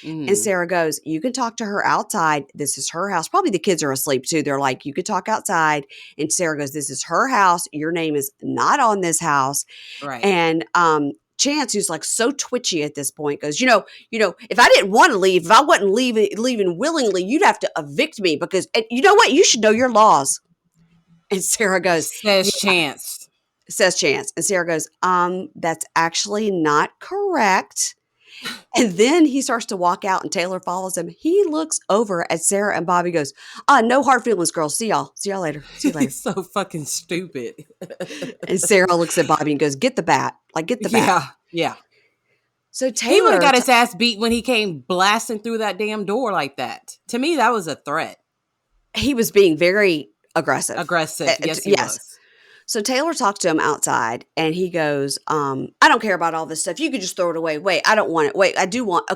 S1: Mm. And Sarah goes, you can talk to her outside. This is her house. Probably the kids are asleep too. They're like, you could talk outside. And Sarah goes, this is her house. Your name is not on this house. Right. And Chance, who's like so twitchy at this point, goes, if I didn't want to leave, if I wasn't leaving willingly, you'd have to evict me because, and you know what? You should know your laws. And Sarah goes,
S2: says Chance.
S1: And Sarah goes, that's actually not correct. And then he starts to walk out and Tayler follows him. He looks over at Sarah and Bobby, goes, no hard feelings, girls. See y'all later.
S2: He's so fucking stupid.
S1: And Sarah looks at Bobby and goes, get the bat. Like, get the bat.
S2: Yeah.
S1: So Tayler.
S2: He would have got his ass beat when he came blasting through that damn door like that. To me, that was a threat.
S1: He was being very aggressive.
S2: Yes, he was.
S1: So Tayler talks to him outside and he goes, I don't care about all this stuff. You could just throw it away. Wait, I don't want it. Wait, I do want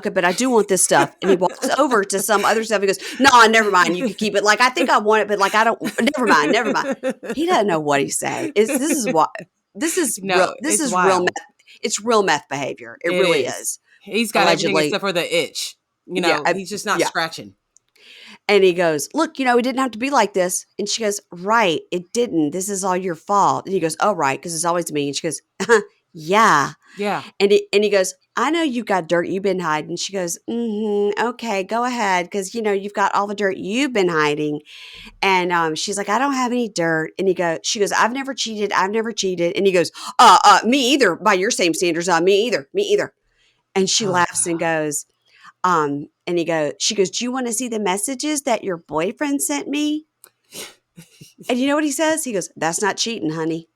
S1: this stuff. And he walks over to some other stuff. He goes, no, never mind. You can keep it. Like, I think I want it, but like, I don't, never mind. He doesn't know what he's saying. This is real meth. It's real meth behavior. It really is.
S2: He's got everything except for the itch. He's just not scratching.
S1: And he goes, look, it didn't have to be like this. And she goes, right, it didn't. This is all your fault. And he goes, oh, right, because it's always me. And she goes, yeah.
S2: Yeah.
S1: And he goes, I know you've got dirt you've been hiding. She goes, okay, go ahead. Because, you've got all the dirt you've been hiding. And she's like, I don't have any dirt. And she goes, I've never cheated. And he goes, me either. By your same standards, me either. And she laughs and goes, she goes, do you want to see the messages that your boyfriend sent me? And you know what he says? He goes, that's not cheating, honey.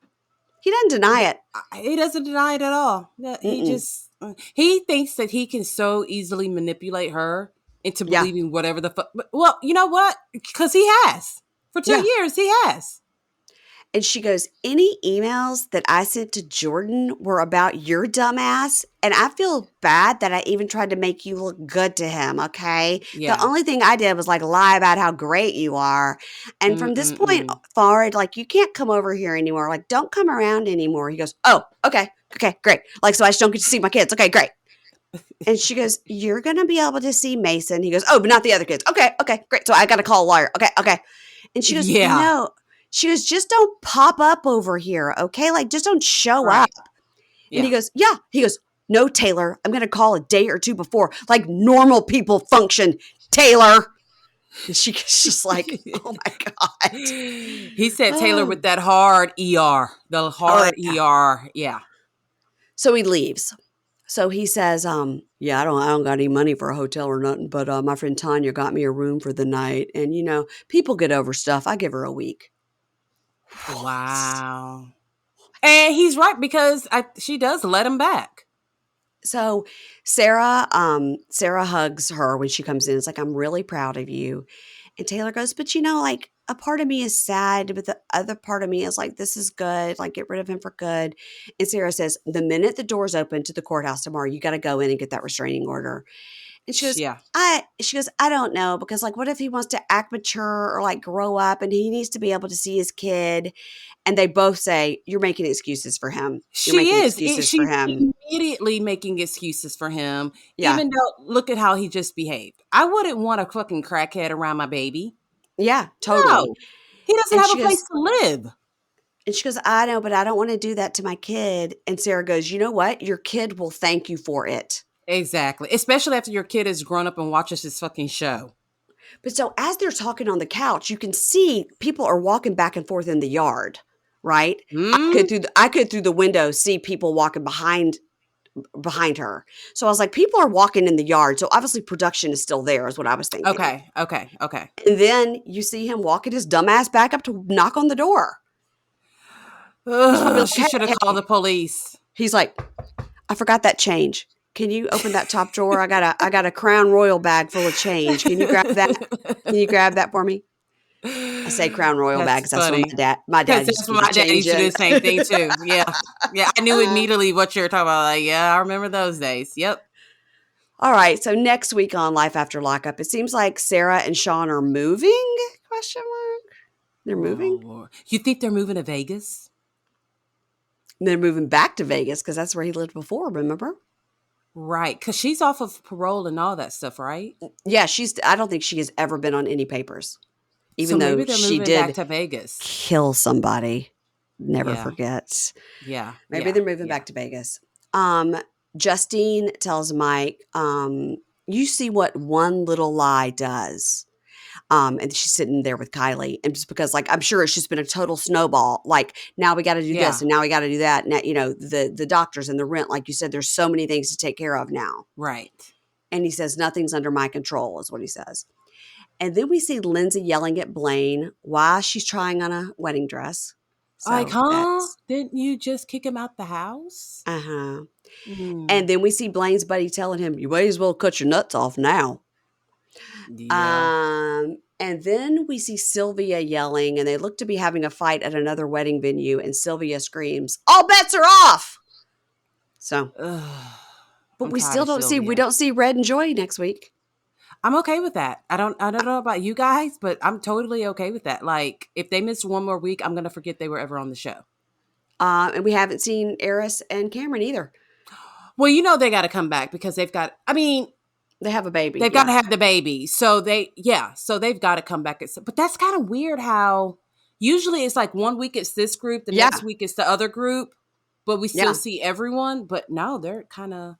S1: He doesn't deny it.
S2: He doesn't deny it at all. He thinks that he can so easily manipulate her into believing whatever the fuck. Well, you know what? Because he has. For 2 years, he has.
S1: And she goes, any emails that I sent to Jordan were about your dumbass. And I feel bad that I even tried to make you look good to him, okay? Yeah. The only thing I did was like lie about how great you are. And from this point forward, like, you can't come over here anymore. Like, don't come around anymore. He goes, oh, okay, great. Like, so I just don't get to see my kids. Okay, great. And she goes, you're going to be able to see Mason. He goes, oh, but not the other kids. Okay, great. So I got to call a lawyer. Okay. And she goes, no. She goes, just don't pop up over here, okay? Like, just don't show up. And he goes, yeah. He goes, no, Tayler, I'm going to call a day or two before. Like, normal people function, Tayler. And she's just like, oh my God.
S2: He said Tayler with that hard ER. The hard ER. Yeah.
S1: So he leaves. So he says, yeah, I don't got any money for a hotel or nothing, but my friend Tanya got me a room for the night. And people get over stuff. I give her a week.
S2: Wow. And he's right, because she does let him back.
S1: So Sarah hugs her when she comes in. It's like, I'm really proud of you. And Tayler goes, but like, a part of me is sad, but the other part of me is like, this is good. Like, get rid of him for good. And Sarah says, the minute the doors open to the courthouse tomorrow, you got to go in and get that restraining order. And she goes, I don't know, because like, what if he wants to act mature or like grow up and he needs to be able to see his kid? And they both say, you're making excuses for him.
S2: She's immediately making excuses for him, even though look at how he just behaved. I wouldn't want a fucking crackhead around my baby.
S1: Yeah, totally.
S2: No, he doesn't have a place to live.
S1: And she goes, I know, but I don't want to do that to my kid. And Sarah goes, you know what? Your kid will thank you for it.
S2: Exactly. Especially after your kid has grown up and watches this fucking show.
S1: But so as they're talking on the couch, you can see people are walking back and forth in the yard, right? I could through the window see people walking behind her. So I was like, people are walking in the yard. So obviously production is still there, is what I was thinking.
S2: Okay.
S1: And then you see him walking his dumbass back up to knock on the door.
S2: She should have called the police.
S1: He's like, I forgot that change. Can you open that top drawer? I got a Crown Royal bag full of change. Can you grab that? Can you grab that for me? I say Crown Royal bag because that's what my dad used to
S2: do the same thing too. Yeah. I knew immediately what you were talking about. Like, yeah, I remember those days. Yep.
S1: All right. So next week on Life After Lockup, it seems like Sarah and Shawn are moving? Question mark. They're moving.
S2: Lord. You think they're moving to Vegas?
S1: They're moving back to Vegas because that's where he lived before. Remember?
S2: Right, because she's off of parole and all that stuff, right?
S1: Yeah, I don't think she has ever been on any papers, even though she did
S2: back to Vegas,
S1: kill somebody. Never forgets.
S2: Yeah,
S1: maybe they're moving back to Vegas. Justine tells Mike, "You see what one little lie does." And she's sitting there with Kylie, and just because, like, I'm sure it's just been a total snowball. Like, now we got to do this, and now we got to do that. Now, the doctors and the rent, like you said, there's so many things to take care of now.
S2: Right.
S1: And he says, nothing's under my control, is what he says. And then we see Lindsey yelling at Blaine while she's trying on a wedding dress.
S2: So like, huh? Didn't you just kick him out the house?
S1: Uh-huh. And then we see Blaine's buddy telling him, you may as well cut your nuts off now. Yeah. And then we see Sylvia yelling, and they look to be having a fight at another wedding venue, and Sylvia screams, all bets are off. So, but we still don't we don't see Red and Joy next week.
S2: I'm okay with that. I don't know about you guys, but I'm totally okay with that. Like, if they miss one more week, I'm going to forget they were ever on the show.
S1: And we haven't seen Eris and Cameron either.
S2: Well, they got to come back because they've got,
S1: they have a baby.
S2: They've got to have the baby. So they've got to come back. But that's kind of weird how usually it's like 1 week it's this group, the next week it's the other group, but we still see everyone. But no, they're kind of.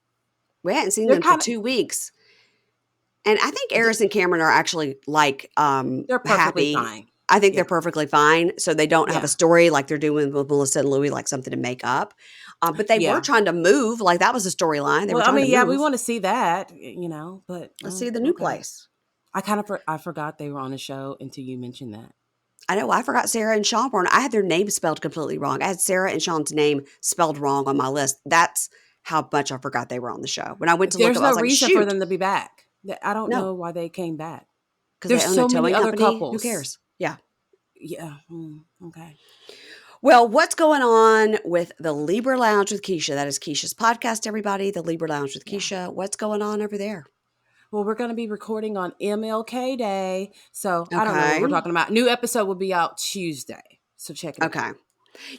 S1: We hadn't seen them for 2 weeks. And I think Eris and Cameron are actually like
S2: they're perfectly fine.
S1: I think they're perfectly fine. So they don't have a story like they're doing with Melissa and Louie, like something to make up. But they were trying to move. Like, that was a storyline. They were trying to move.
S2: We want to see that, but
S1: let's see the new place.
S2: I forgot they were on the show until you mentioned that.
S1: I know. I forgot Sarah and Shawn were on. I had their names spelled completely wrong. I had Sarah and Shawn's name spelled wrong on my list. That's how much I forgot they were on the show. When I went to look up, I was like,
S2: there's no reason for them to be back. I don't know why they came back.
S1: Because there's so many other couples. Who cares? Yeah.
S2: Yeah. Okay.
S1: Well, what's going on with the Libra Lounge with Keisha? That is Keisha's podcast, everybody. The Libra Lounge with Keisha. What's going on over there?
S2: Well, we're going to be recording on MLK Day. So I don't know what we're talking about. New episode will be out Tuesday. So check it out.
S1: Okay.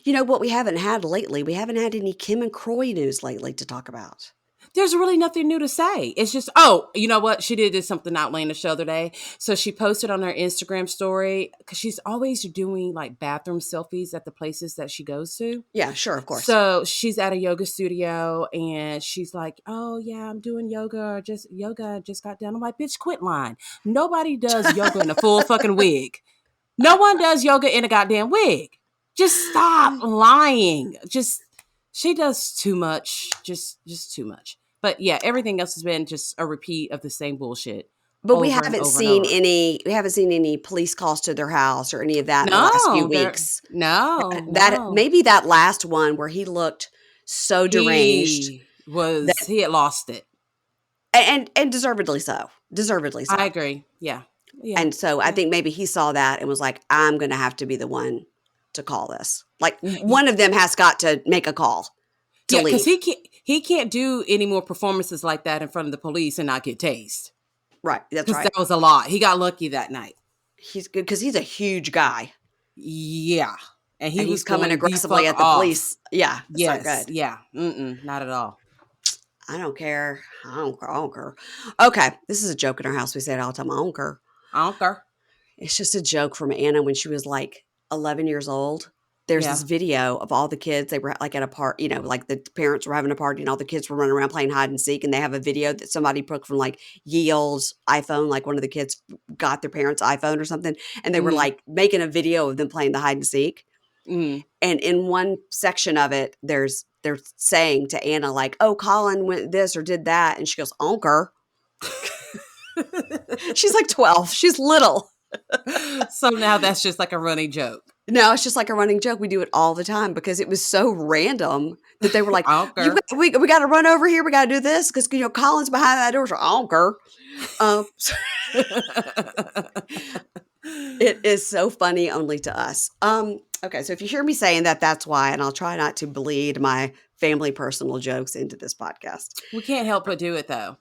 S1: You know what we haven't had lately? We haven't had any Kim and Croy news lately to talk about.
S2: there's really nothing new to say. It's just, oh, you know what? She did something outlandish the other day. So she posted on her Instagram story, because she's always doing like bathroom selfies at the places that she goes to.
S1: Yeah, sure, of course.
S2: So she's at a yoga studio and she's like, oh yeah, I'm doing yoga. Just got done. I'm like, bitch, quit lying. Nobody does yoga in a full fucking wig. No one does yoga in a goddamn wig. Just stop lying. She does too much. Just too much. But yeah, everything else has been just a repeat of the same bullshit.
S1: But we haven't seen any police calls to their house or any of that in the last few weeks. Maybe that last one where he looked so deranged.
S2: He had lost it.
S1: And deservedly so. Deservedly so.
S2: I agree. Yeah.
S1: And so I think maybe he saw that and was like, I'm going to have to be the one to call this. Like one of them has got to make a call.
S2: Yeah, because he can't do any more performances like that in front of the police and not get tased.
S1: Right, that's right.
S2: That was a lot. He got lucky that night.
S1: He's good because he's a huge guy.
S2: Yeah, and
S1: he was coming aggressively at the police. Yeah,
S2: yes, not good. Yeah, not at all.
S1: I don't care. I don't care. Okay, this is a joke in our house. We say it all the time. I don't care.
S2: I don't care.
S1: It's just a joke from Anna when she was like 11 years old. There's this video of all the kids. They were like at a party, like the parents were having a party and all the kids were running around playing hide and seek. And they have a video that somebody took from like ye olde's iPhone. Like one of the kids got their parents' iPhone or something. And they were like making a video of them playing the hide and seek. And in one section of it, they're saying to Anna like, oh, Colin went this or did that. And she goes, onker. She's like 12. She's little.
S2: So now that's just like a running joke.
S1: No, it's just like a running joke. We do it all the time because it was so random that they were like, we got to run over here. We got to do this because, Colin's behind that door. So I don't care. It is so funny only to us. Okay, so if you hear me saying that, that's why. And I'll try not to bleed my family personal jokes into this podcast.
S2: We can't help but do it, though.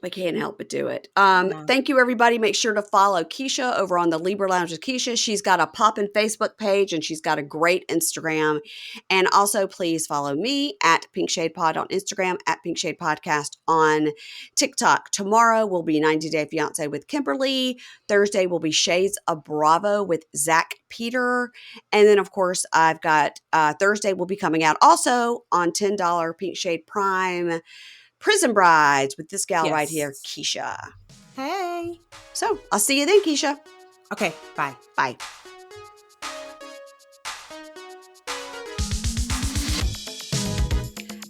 S1: We can't help but do it. Thank you, everybody. Make sure to follow Keisha over on the Libra Lounge with Keisha. She's got a poppin' Facebook page and she's got a great Instagram. And also, please follow me at Pink Shade Pod on Instagram, at Pink Shade Podcast on TikTok. Tomorrow will be 90 Day Fiancé with Kimberly. Thursday will be Shades of Bravo with Zach Peter. And then, of course, I've got Thursday will be coming out also on $10 Pink Shade Prime. Prison Brides with this gal right here, Keisha.
S2: Hey.
S1: So I'll see you then, Keisha.
S2: Okay, bye.
S1: Bye.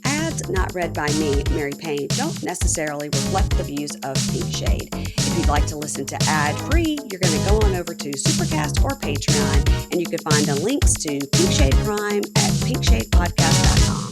S1: Ads not read by me, Mary Payne, don't necessarily reflect the views of Pink Shade. If you'd like to listen to ad-free, you're going to go on over to Supercast or Patreon, and you can find the links to Pink Shade Prime at pinkshadepodcast.com.